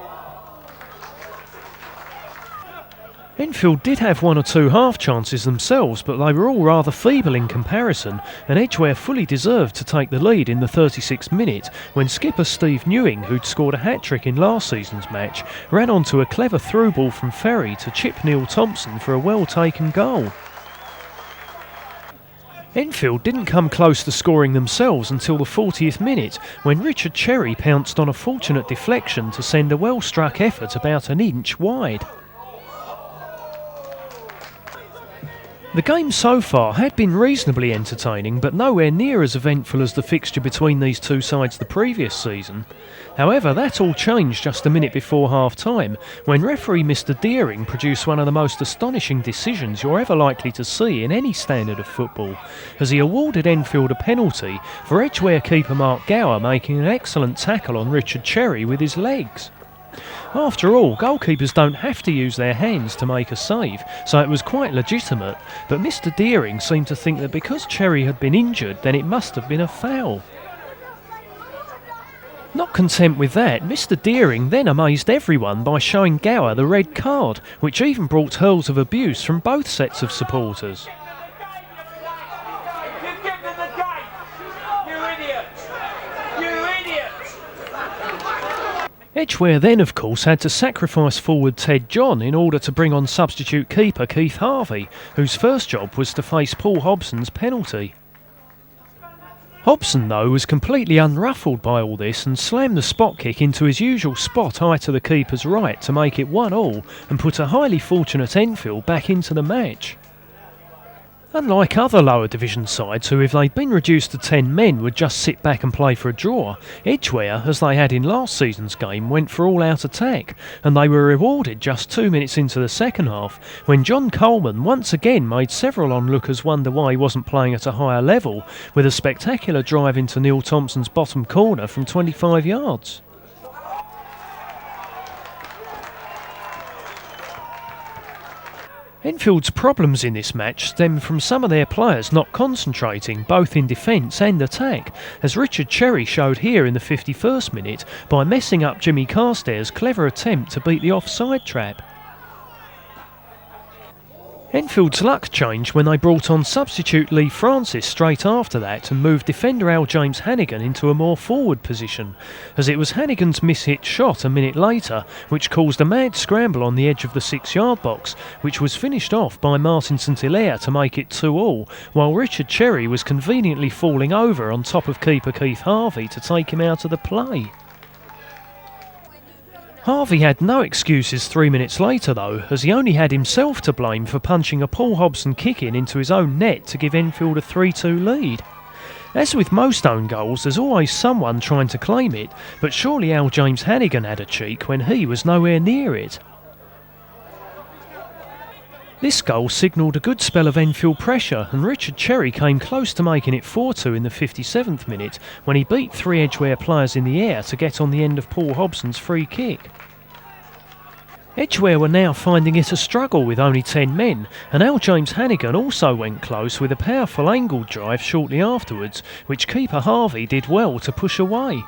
Enfield did have one or two half chances themselves, but they were all rather feeble in comparison, and Edgware fully deserved to take the lead in the 36th minute when skipper Steve Newing, who'd scored a hat-trick in last season's match, ran onto a clever through ball from Ferry to chip Neil Thompson for a well-taken goal. Enfield didn't come close to scoring themselves until the 40th minute, when Richard Cherry pounced on a fortunate deflection to send a well-struck effort about an inch wide. The game so far had been reasonably entertaining, but nowhere near as eventful as the fixture between these two sides the previous season. However, that all changed just a minute before half-time, when referee Mr Deering produced one of the most astonishing decisions you're ever likely to see in any standard of football, as he awarded Enfield a penalty for Edgware keeper Mark Gower making an excellent tackle on Richard Cherry with his legs. After all, goalkeepers don't have to use their hands to make a save, so it was quite legitimate, but Mr Deering seemed to think that because Cherry had been injured, then it must have been a foul. Not content with that, Mr Deering then amazed everyone by showing Gower the red card, which even brought hurls of abuse from both sets of supporters. Edgware then, of course, had to sacrifice forward Ted John in order to bring on substitute keeper Keith Harvey, whose first job was to face Paul Hobson's penalty. Hobson, though, was completely unruffled by all this and slammed the spot kick into his usual spot high to the keeper's right to make it 1-1 and put a highly fortunate Enfield back into the match. Unlike other lower division sides who, if they'd been reduced to 10 men, would just sit back and play for a draw, Edgware, as they had in last season's game, went for all-out attack, and they were rewarded just 2 minutes into the second half, when John Coleman once again made several onlookers wonder why he wasn't playing at a higher level, with a spectacular drive into Neil Thompson's bottom corner from 25 yards. Enfield's problems in this match stem from some of their players not concentrating both in defence and attack, as Richard Cherry showed here in the 51st minute by messing up Jimmy Carstairs' clever attempt to beat the offside trap. Enfield's luck changed when they brought on substitute Lee Francis straight after that and moved defender Al James Hannigan into a more forward position, as it was Hannigan's mishit shot a minute later which caused a mad scramble on the edge of the 6-yard box, which was finished off by Martin St Hilaire to make it 2-2, while Richard Cherry was conveniently falling over on top of keeper Keith Harvey to take him out of the play. Harvey had no excuses 3 minutes later though, as he only had himself to blame for punching a Paul Hobson kick-in into his own net to give Enfield a 3-2 lead. As with most own goals, there's always someone trying to claim it, but surely Al James Hannigan had a cheek when he was nowhere near it. This goal signalled a good spell of Enfield pressure, and Richard Cherry came close to making it 4-2 in the 57th minute when he beat 3 Edgware players in the air to get on the end of Paul Hobson's free kick. Edgware were now finding it a struggle with only 10 men, and Al James Hannigan also went close with a powerful angled drive shortly afterwards, which keeper Harvey did well to push away.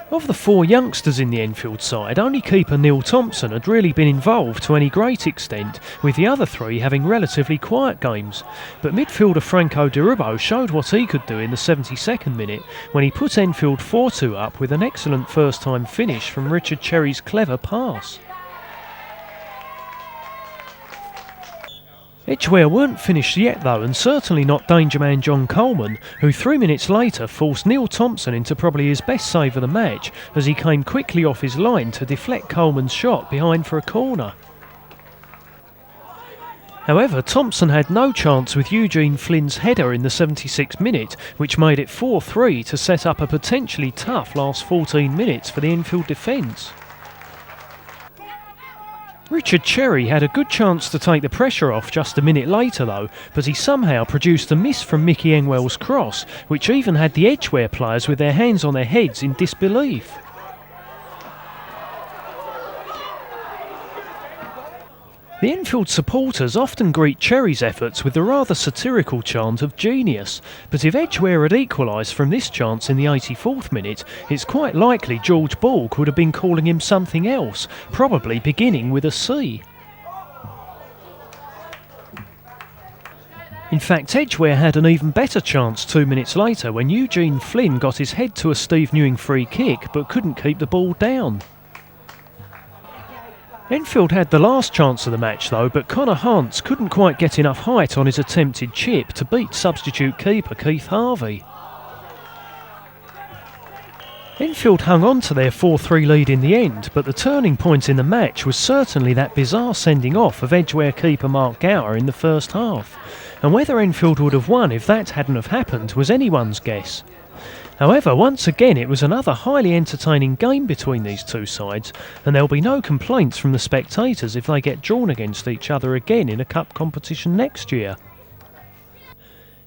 Of the 4 youngsters in the Enfield side, only keeper Neil Thompson had really been involved to any great extent, with the other 3 having relatively quiet games. But midfielder Franco Di Rubo showed what he could do in the 72nd minute when he put Enfield 4-2 up with an excellent first-time finish from Richard Cherry's clever pass. Edgware weren't finished yet though, and certainly not danger man John Coleman, who 3 minutes later forced Neil Thompson into probably his best save of the match as he came quickly off his line to deflect Coleman's shot behind for a corner. However, Thompson had no chance with Eugene Flynn's header in the 76th minute, which made it 4-3 to set up a potentially tough last 14 minutes for the Enfield defence. Richard Cherry had a good chance to take the pressure off just a minute later though, but he somehow produced a miss from Mickey Engwell's cross, which even had the Edgware players with their hands on their heads in disbelief. The Enfield supporters often greet Cherry's efforts with the rather satirical chant of genius, but if Edgware had equalised from this chance in the 84th minute, it's quite likely George Borg would have been calling him something else, probably beginning with a C. In fact, Edgware had an even better chance 2 minutes later when Eugene Flynn got his head to a Steve Newing free kick but couldn't keep the ball down. Enfield had the last chance of the match though, but Connor Hance couldn't quite get enough height on his attempted chip to beat substitute keeper Keith Harvey. Enfield hung on to their 4-3 lead in the end, but the turning point in the match was certainly that bizarre sending off of Edgware keeper Mark Gower in the first half, and whether Enfield would have won if that hadn't have happened was anyone's guess. However, once again it was another highly entertaining game between these two sides, and there'll be no complaints from the spectators if they get drawn against each other again in a cup competition next year.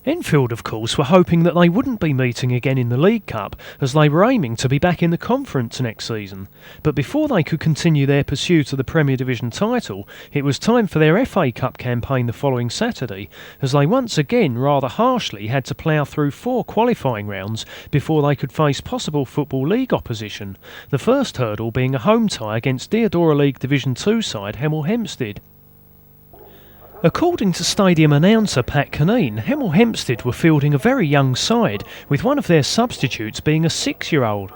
Enfield, of course, were hoping that they wouldn't be meeting again in the League Cup, as they were aiming to be back in the Conference next season. But before they could continue their pursuit of the Premier Division title, it was time for their FA Cup campaign the following Saturday, as they once again rather harshly had to plough through 4 qualifying rounds before they could face possible Football League opposition, the first hurdle being a home tie against Deodora League Division 2 side Hemel Hempstead. According to stadium announcer Pat Caneen, Hemel Hempstead were fielding a very young side, with one of their substitutes being a 6-year-old.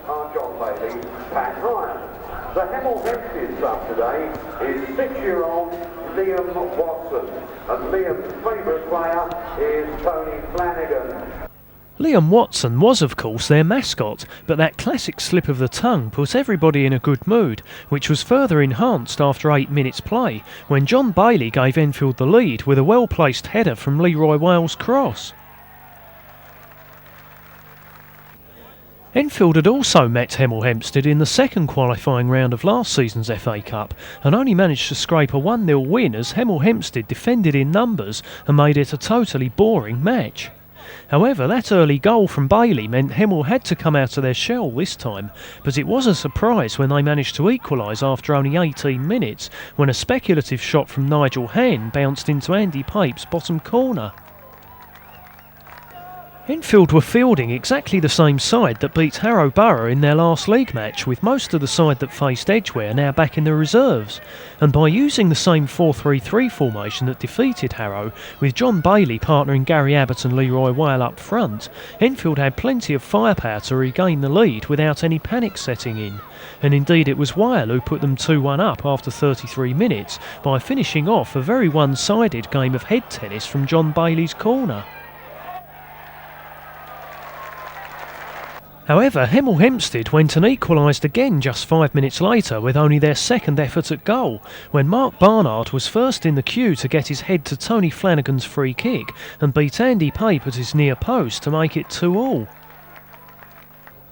John Bailey, Pat Ryan. The Hemel Hempstead sub today is 6-year-old Liam Watson, and Liam's favourite player is Tony Flanagan. Liam Watson was of course their mascot, but that classic slip of the tongue put everybody in a good mood, which was further enhanced after 8 minutes play, when John Bailey gave Enfield the lead with a well-placed header from Leroy Wales' cross. Enfield had also met Hemel Hempstead in the second qualifying round of last season's FA Cup, and only managed to scrape a 1-0 win as Hemel Hempstead defended in numbers and made it a totally boring match. However, that early goal from Bailey meant Hemel had to come out of their shell this time, but it was a surprise when they managed to equalise after only 18 minutes, when a speculative shot from Nigel Hann bounced into Andy Pape's bottom corner. Enfield were fielding exactly the same side that beat Harrow Borough in their last league match, with most of the side that faced Edgware now back in the reserves, and by using the same 4-3-3 formation that defeated Harrow, with John Bailey partnering Gary Abbott and Leroy Wale up front, Enfield had plenty of firepower to regain the lead without any panic setting in, and indeed it was Wale who put them 2-1 up after 33 minutes by finishing off a very one-sided game of head tennis from John Bailey's corner. However, Hemel Hempstead went and equalised again just 5 minutes later with only their second effort at goal, when Mark Barnard was first in the queue to get his head to Tony Flanagan's free kick and beat Andy Pape at his near post to make it 2-2.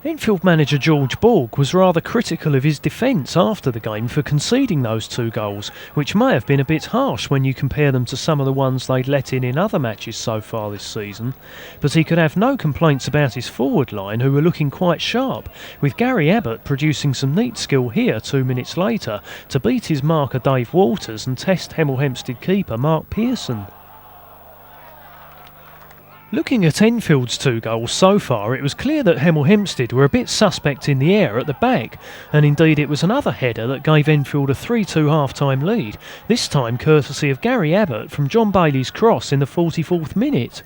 Enfield manager George Borg was rather critical of his defence after the game for conceding those 2 goals, which may have been a bit harsh when you compare them to some of the ones they'd let in other matches so far this season, but he could have no complaints about his forward line, who were looking quite sharp, with Gary Abbott producing some neat skill here 2 minutes later to beat his marker Dave Walters and test Hemel Hempstead keeper Mark Pearson. Looking at Enfield's 2 goals so far, it was clear that Hemel Hempstead were a bit suspect in the air at the back, and indeed it was another header that gave Enfield a 3-2 half-time lead, this time courtesy of Gary Abbott from John Bailey's cross in the 44th minute.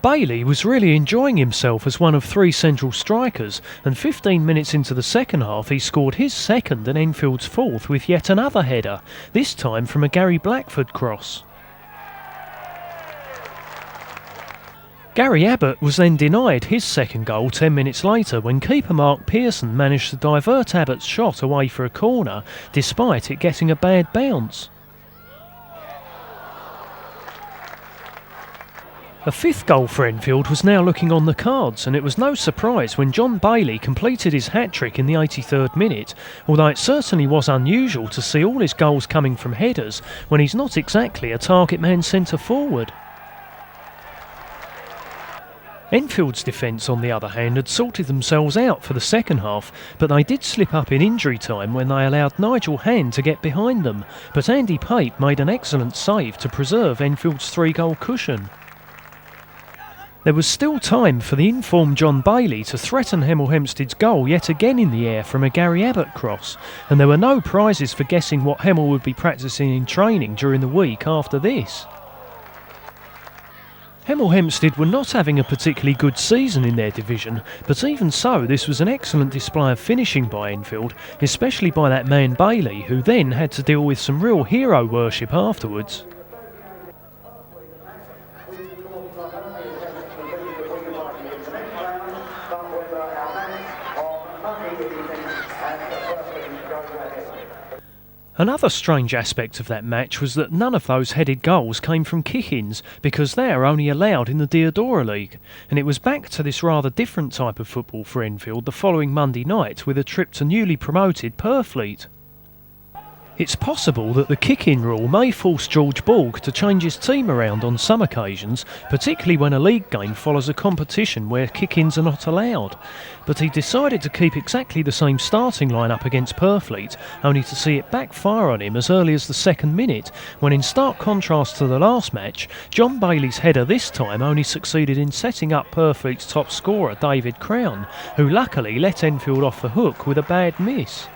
Bailey was really enjoying himself as one of 3 central strikers, and 15 minutes into the second half he scored his second and Enfield's 4th with yet another header, this time from a Gary Blackford cross. Gary Abbott was then denied his second goal 10 minutes later when keeper Mark Pearson managed to divert Abbott's shot away for a corner, despite it getting a bad bounce. A 5th goal for Enfield was now looking on the cards, and it was no surprise when John Bailey completed his hat-trick in the 83rd minute, although it certainly was unusual to see all his goals coming from headers when he's not exactly a target man centre-forward. Enfield's defence, on the other hand, had sorted themselves out for the second half, but they did slip up in injury time when they allowed Nigel Hand to get behind them, but Andy Pape made an excellent save to preserve Enfield's 3-goal cushion. There was still time for the informed John Bailey to threaten Hemel Hempstead's goal yet again in the air from a Gary Abbott cross, and there were no prizes for guessing what Hemel would be practising in training during the week after this. Hemel Hempstead were not having a particularly good season in their division, but even so this was an excellent display of finishing by Enfield, especially by that man Bailey, who then had to deal with some real hero worship afterwards. Another strange aspect of that match was that none of those headed goals came from kick-ins, because they are only allowed in the Diodora League, and it was back to this rather different type of football for Enfield the following Monday night with a trip to newly promoted Purfleet. It's possible that the kick-in rule may force George Borg to change his team around on some occasions, particularly when a league game follows a competition where kick-ins are not allowed. But he decided to keep exactly the same starting line-up against Purfleet, only to see it backfire on him as early as the second minute, when in stark contrast to the last match, John Bailey's header this time only succeeded in setting up Purfleet's top scorer David Crown, who luckily let Enfield off the hook with a bad miss.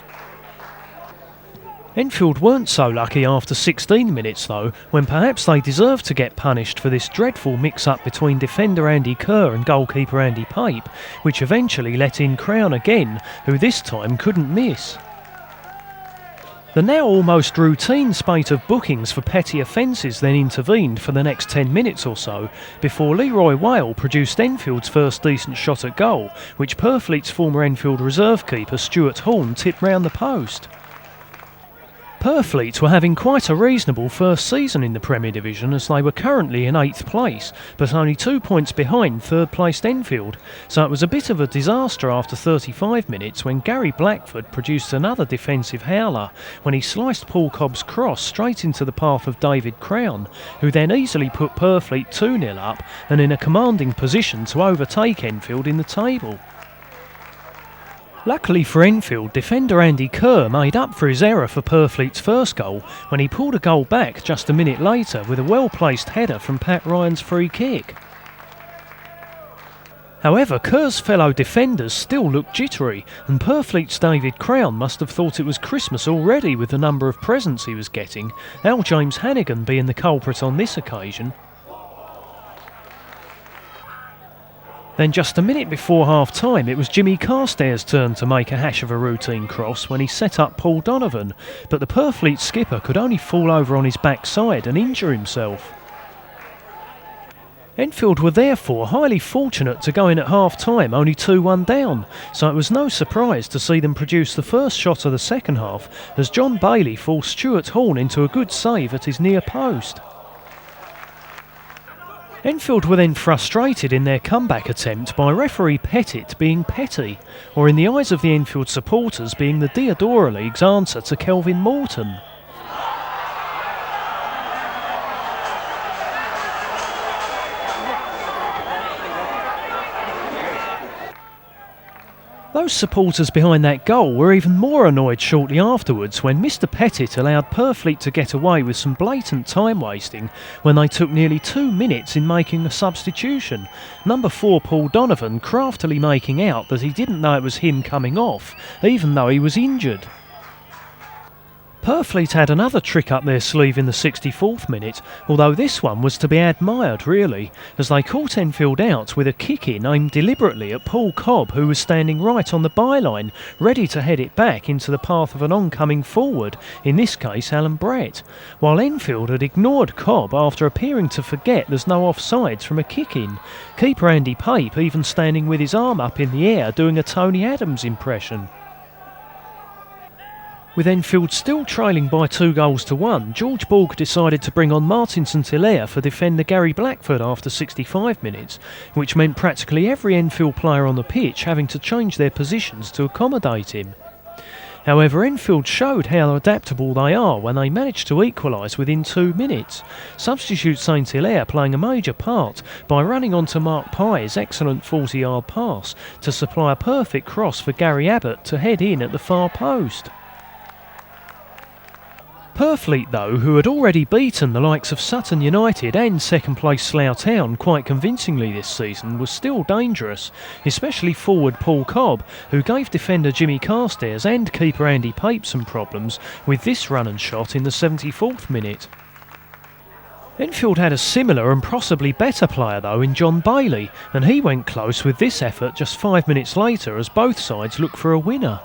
Enfield weren't so lucky after 16 minutes though, when perhaps they deserved to get punished for this dreadful mix-up between defender Andy Kerr and goalkeeper Andy Pape, which eventually let in Crown again, who this time couldn't miss. The now almost routine spate of bookings for petty offences then intervened for the next 10 minutes or so, before Leroy Whale produced Enfield's first decent shot at goal, which Purfleet's former Enfield reserve keeper Stuart Horn tipped round the post. Purfleet were having quite a reasonable first season in the Premier Division, as they were currently in 8th place, but only 2 points behind third-placed Enfield, so it was a bit of a disaster after 35 minutes when Gary Blackford produced another defensive howler when he sliced Paul Cobb's cross straight into the path of David Crown, who then easily put Purfleet 2-0 up and in a commanding position to overtake Enfield in the table. Luckily for Enfield, defender Andy Kerr made up for his error for Purfleet's first goal when he pulled a goal back just a minute later with a well-placed header from Pat Ryan's free kick. However, Kerr's fellow defenders still looked jittery, and Purfleet's David Crown must have thought it was Christmas already with the number of presents he was getting, Al James Hannigan being the culprit on this occasion. Then just a minute before half-time it was Jimmy Carstairs' turn to make a hash of a routine cross when he set up Paul Donovan, but the Purfleet skipper could only fall over on his backside and injure himself. Enfield were therefore highly fortunate to go in at half-time only 2-1 down, so it was no surprise to see them produce the first shot of the second half as John Bailey forced Stuart Horn into a good save at his near post. Enfield were then frustrated in their comeback attempt by referee Pettit being petty, or in the eyes of the Enfield supporters being the Diodora League's answer to Kelvin Morton. Those supporters behind that goal were even more annoyed shortly afterwards when Mr Pettit allowed Purfleet to get away with some blatant time wasting when they took nearly 2 minutes in making a substitution. Number 4 Paul Donovan craftily making out that he didn't know it was him coming off, even though he was injured. Purfleet had another trick up their sleeve in the 64th minute, although this one was to be admired really, as they caught Enfield out with a kick-in aimed deliberately at Paul Cobb, who was standing right on the byline, ready to head it back into the path of an oncoming forward, in this case Alan Brett, while Enfield had ignored Cobb after appearing to forget there's no offsides from a kick-in, keeper Andy Pape even standing with his arm up in the air doing a Tony Adams impression. With Enfield still trailing by 2-1, George Borg decided to bring on Martin St Hilaire for defender Gary Blackford after 65 minutes, which meant practically every Enfield player on the pitch having to change their positions to accommodate him. However, Enfield showed how adaptable they are when they managed to equalise within 2 minutes. Substitute St Hilaire playing a major part by running onto Mark Pye's excellent 40-yard pass to supply a perfect cross for Gary Abbott to head in at the far post. Purfleet, though, who had already beaten the likes of Sutton United and second-place Slough Town quite convincingly this season, was still dangerous, especially forward Paul Cobb, who gave defender Jimmy Carstairs and keeper Andy Pape some problems with this run and shot in the 74th minute. Enfield had a similar and possibly better player though in John Bailey, and he went close with this effort just 5 minutes later as both sides looked for a winner.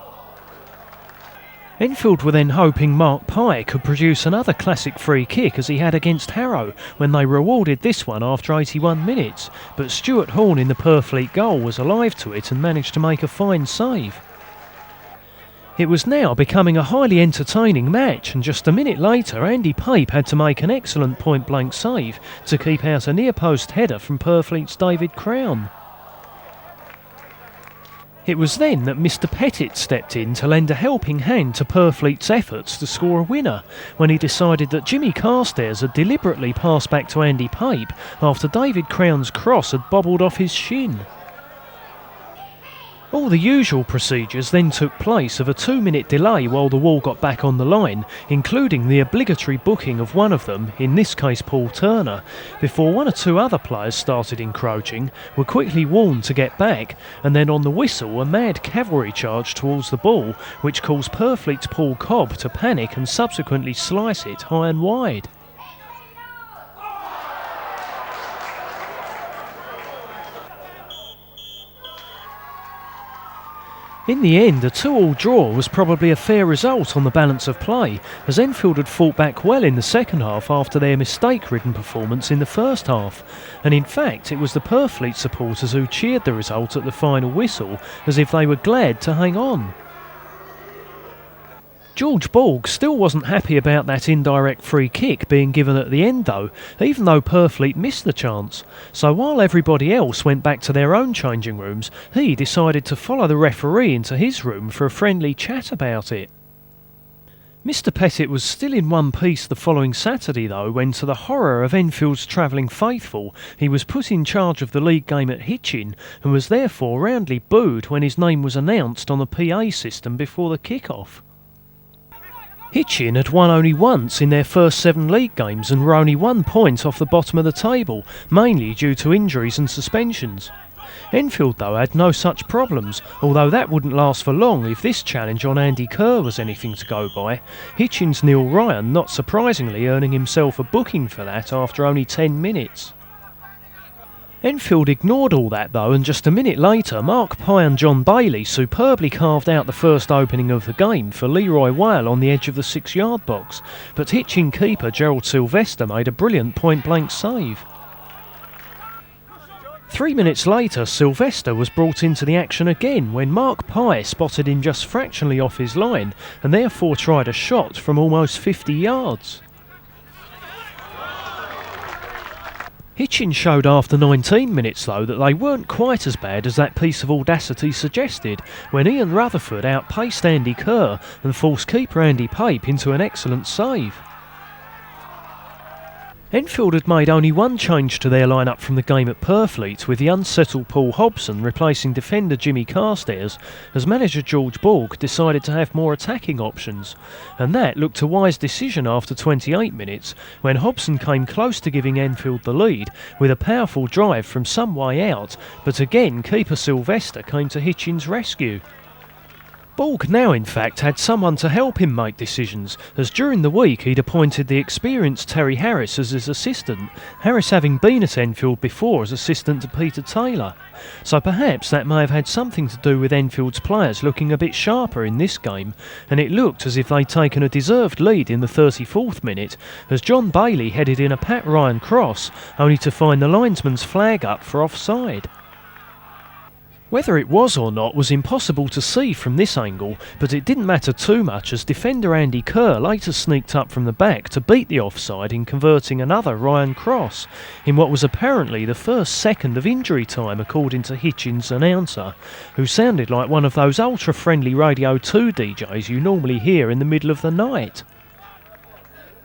Enfield were then hoping Mark Pye could produce another classic free kick as he had against Harrow when they rewarded this one after 81 minutes, but Stuart Horn in the Purfleet goal was alive to it and managed to make a fine save. It was now becoming a highly entertaining match, and just a minute later Andy Pape had to make an excellent point-blank save to keep out a near-post header from Purfleet's David Crown. It was then that Mr Pettit stepped in to lend a helping hand to Purfleet's efforts to score a winner, when he decided that Jimmy Carstairs had deliberately passed back to Andy Pape after David Crown's cross had bobbled off his shin. All the usual procedures then took place of a 2-minute delay while the wall got back on the line, including the obligatory booking of one of them, in this case Paul Turner, before one or two other players started encroaching, were quickly warned to get back, and then on the whistle a mad cavalry charge towards the ball, which caused Purfleet's Paul Cobb to panic and subsequently slice it high and wide. In the end, a 2-2 draw was probably a fair result on the balance of play, as Enfield had fought back well in the second half after their mistake-ridden performance in the first half, and in fact it was the Purfleet supporters who cheered the result at the final whistle as if they were glad to hang on. George Borg still wasn't happy about that indirect free kick being given at the end though, even though Purfleet missed the chance. So while everybody else went back to their own changing rooms, he decided to follow the referee into his room for a friendly chat about it. Mr Pettit was still in one piece the following Saturday though, when to the horror of Enfield's travelling faithful, he was put in charge of the league game at Hitchin and was therefore roundly booed when his name was announced on the PA system before the kick-off. Hitchin had won only once in their first 7 league games and were only 1 point off the bottom of the table, mainly due to injuries and suspensions. Enfield though had no such problems, although that wouldn't last for long if this challenge on Andy Kerr was anything to go by, Hitchin's Neil Ryan not surprisingly earning himself a booking for that after only 10 minutes. Enfield ignored all that though, and just a minute later Mark Pye and John Bailey superbly carved out the first opening of the game for Leroy Whale on the edge of the 6-yard box, but Hitchin keeper Gerald Sylvester made a brilliant point-blank save. 3 minutes later Sylvester was brought into the action again when Mark Pye spotted him just fractionally off his line and therefore tried a shot from almost 50 yards. Hitchin showed after 19 minutes though that they weren't quite as bad as that piece of audacity suggested when Ian Rutherford outpaced Andy Kerr and forced keeper Andy Pape into an excellent save. Enfield had made only one change to their lineup from the game at Purfleet, with the unsettled Paul Hobson replacing defender Jimmy Carstairs, as manager George Borg decided to have more attacking options, and that looked a wise decision after 28 minutes when Hobson came close to giving Enfield the lead with a powerful drive from some way out, but again keeper Sylvester came to Hitchin's rescue. Borg now in fact had someone to help him make decisions, as during the week he'd appointed the experienced Terry Harris as his assistant, Harris having been at Enfield before as assistant to Peter Taylor. So perhaps that may have had something to do with Enfield's players looking a bit sharper in this game, and it looked as if they'd taken a deserved lead in the 34th minute as John Bailey headed in a Pat Ryan cross, only to find the linesman's flag up for offside. Whether it was or not was impossible to see from this angle, but it didn't matter too much as defender Andy Kerr later sneaked up from the back to beat the offside in converting another Ryan cross, in what was apparently the first second of injury time according to Hitchin's announcer, who sounded like one of those ultra-friendly Radio 2 DJs you normally hear in the middle of the night.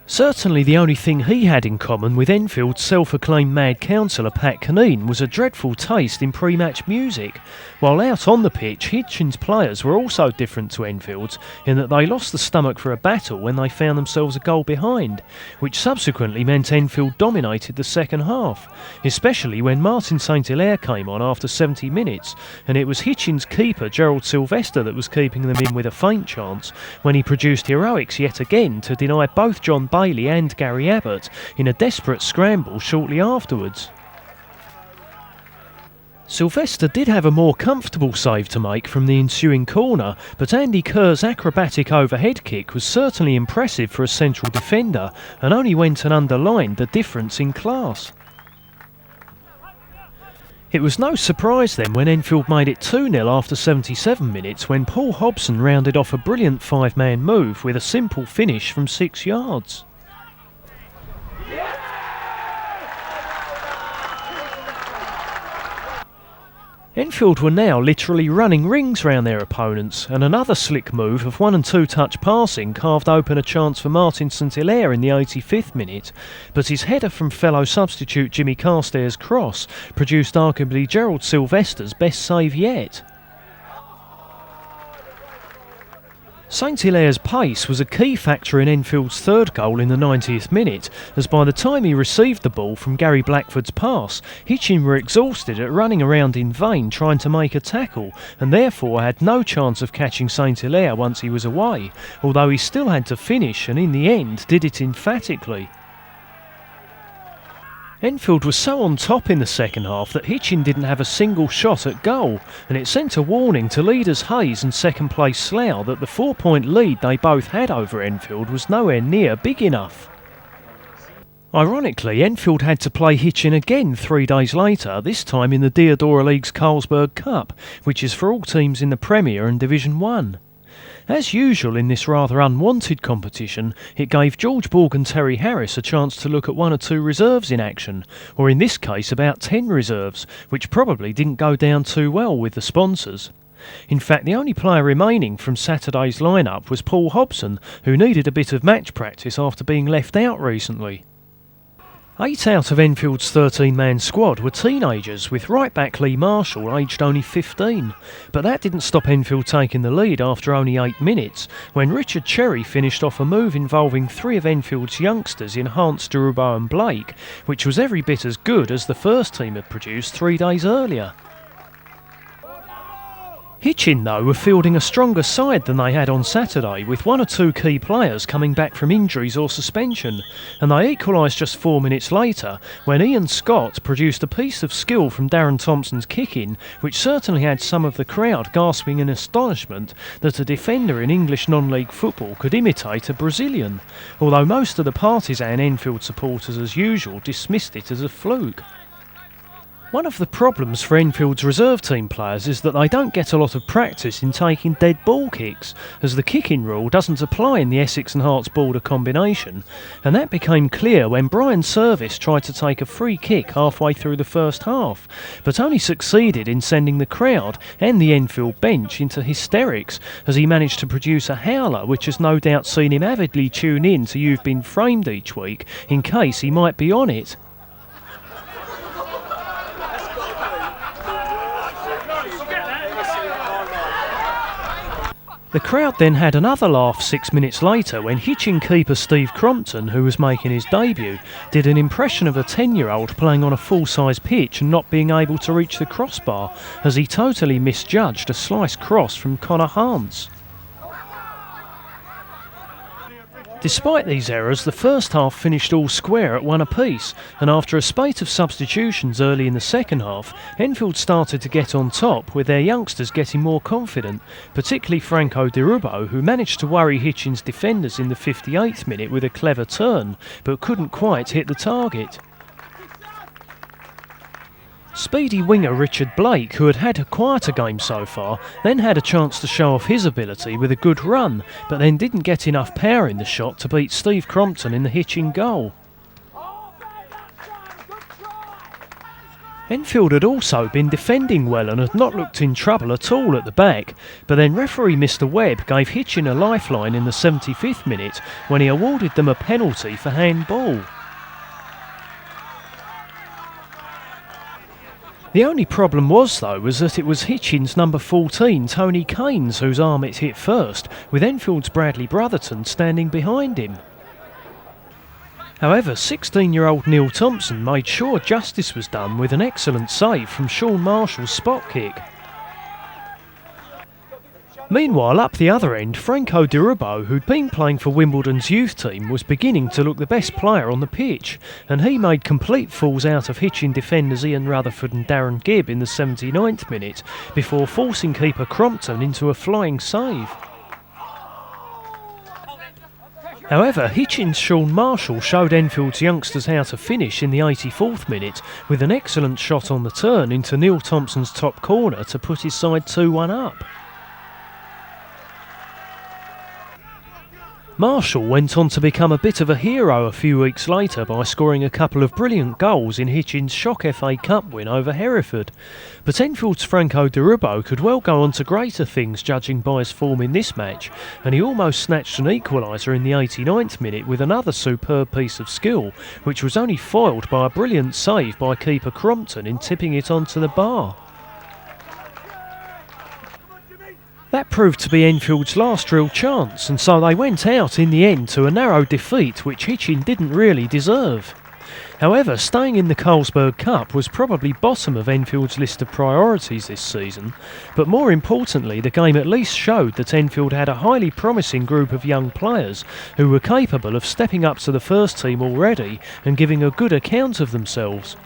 Certainly the only thing he had in common with Enfield's self-acclaimed mad counsellor Pat Caneen was a dreadful taste in pre-match music, while out on the pitch Hitchin's players were also different to Enfield's in that they lost the stomach for a battle when they found themselves a goal behind, which subsequently meant Enfield dominated the second half, especially when Martin St Hilaire came on after 70 minutes, and it was Hitchin's keeper Gerald Sylvester that was keeping them in with a faint chance when he produced heroics yet again to deny both John Bailey and Gary Abbott in a desperate scramble shortly afterwards. Sylvester did have a more comfortable save to make from the ensuing corner, but Andy Kerr's acrobatic overhead kick was certainly impressive for a central defender and only went and underlined the difference in class. It was no surprise then when Enfield made it 2-0 after 77 minutes when Paul Hobson rounded off a brilliant five-man move with a simple finish from 6 yards. Enfield were now literally running rings round their opponents, and another slick move of 1 and 2 touch passing carved open a chance for Martin St Hilaire in the 85th minute, but his header from fellow substitute Jimmy Carstairs' cross produced arguably Gerald Sylvester's best save yet. St Hilaire's pace was a key factor in Enfield's third goal in the 90th minute, as by the time he received the ball from Gary Blackford's pass, Hitchin were exhausted at running around in vain trying to make a tackle, and therefore had no chance of catching St Hilaire once he was away, although he still had to finish and in the end did it emphatically. Enfield was so on top in the second half that Hitchin didn't have a single shot at goal, and it sent a warning to leaders Hayes and second place Slough that the 4-point lead they both had over Enfield was nowhere near big enough. Ironically, Enfield had to play Hitchin again 3 days later, this time in the Deodora League's Carlsberg Cup, which is for all teams in the Premier and Division 1. As usual in this rather unwanted competition, it gave George Borg and Terry Harris a chance to look at 1 or 2 reserves in action, or in this case about 10 reserves, which probably didn't go down too well with the sponsors. In fact, the only player remaining from Saturday's lineup was Paul Hobson, who needed a bit of match practice after being left out recently. 8 out of Enfield's 13-man squad were teenagers, with right-back Lee Marshall aged only 15. But that didn't stop Enfield taking the lead after only 8 minutes, when Richard Cherry finished off a move involving 3 of Enfield's youngsters in Hans Derubo and Blake, which was every bit as good as the first team had produced 3 days earlier. Hitchin, though, were fielding a stronger side than they had on Saturday, with 1 or 2 key players coming back from injuries or suspension, and they equalised just 4 minutes later when Ian Scott produced a piece of skill from Darren Thompson's kick-in, which certainly had some of the crowd gasping in astonishment that a defender in English non-league football could imitate a Brazilian, although most of the partisan Enfield supporters as usual dismissed it as a fluke. One of the problems for Enfield's reserve team players is that they don't get a lot of practice in taking dead ball kicks, as the kicking rule doesn't apply in the Essex and Hearts border combination, and that became clear when Brian Service tried to take a free kick halfway through the first half, but only succeeded in sending the crowd and the Enfield bench into hysterics as he managed to produce a howler which has no doubt seen him avidly tune in to You've Been Framed each week in case he might be on it. The crowd then had another laugh 6 minutes later when Hitchin keeper Steve Crompton, who was making his debut, did an impression of a 10-year-old playing on a full-size pitch and not being able to reach the crossbar, as he totally misjudged a slice cross from Connor Hans. Despite these errors, the first half finished all square at 1 apiece, and after a spate of substitutions early in the second half, Enfield started to get on top, with their youngsters getting more confident, particularly Franco Derubo, who managed to worry Hitchin's defenders in the 58th minute with a clever turn, but couldn't quite hit the target. Speedy winger Richard Blake, who had had a quieter game so far, then had a chance to show off his ability with a good run, but then didn't get enough power in the shot to beat Steve Crompton in the Hitchin goal. Enfield had also been defending well and had not looked in trouble at all at the back, but then referee Mr Webb gave Hitchin a lifeline in the 75th minute when he awarded them a penalty for handball. The only problem was that it was Hitchin's number 14, Tony Keynes, whose arm it hit first, with Enfield's Bradley Brotherton standing behind him. However, 16-year-old Neil Thompson made sure justice was done with an excellent save from Sean Marshall's spot kick. Meanwhile, up the other end, Franco Di Rubo, who'd been playing for Wimbledon's youth team, was beginning to look the best player on the pitch, and he made complete fools out of Hitchin defenders Ian Rutherford and Darren Gibb in the 79th minute, before forcing keeper Crompton into a flying save. However, Hitchin's Sean Marshall showed Enfield's youngsters how to finish in the 84th minute with an excellent shot on the turn into Neil Thompson's top corner to put his side 2-1 up. Marshall went on to become a bit of a hero a few weeks later by scoring a couple of brilliant goals in Hitchin's shock FA Cup win over Hereford. But Enfield's Franco Di Rubo could well go on to greater things judging by his form in this match, and he almost snatched an equaliser in the 89th minute with another superb piece of skill, which was only foiled by a brilliant save by keeper Crompton in tipping it onto the bar. That proved to be Enfield's last real chance, and so they went out in the end to a narrow defeat which Hitchin didn't really deserve. However, staying in the Carlsberg Cup was probably bottom of Enfield's list of priorities this season, but more importantly the game at least showed that Enfield had a highly promising group of young players who were capable of stepping up to the first team already and giving a good account of themselves.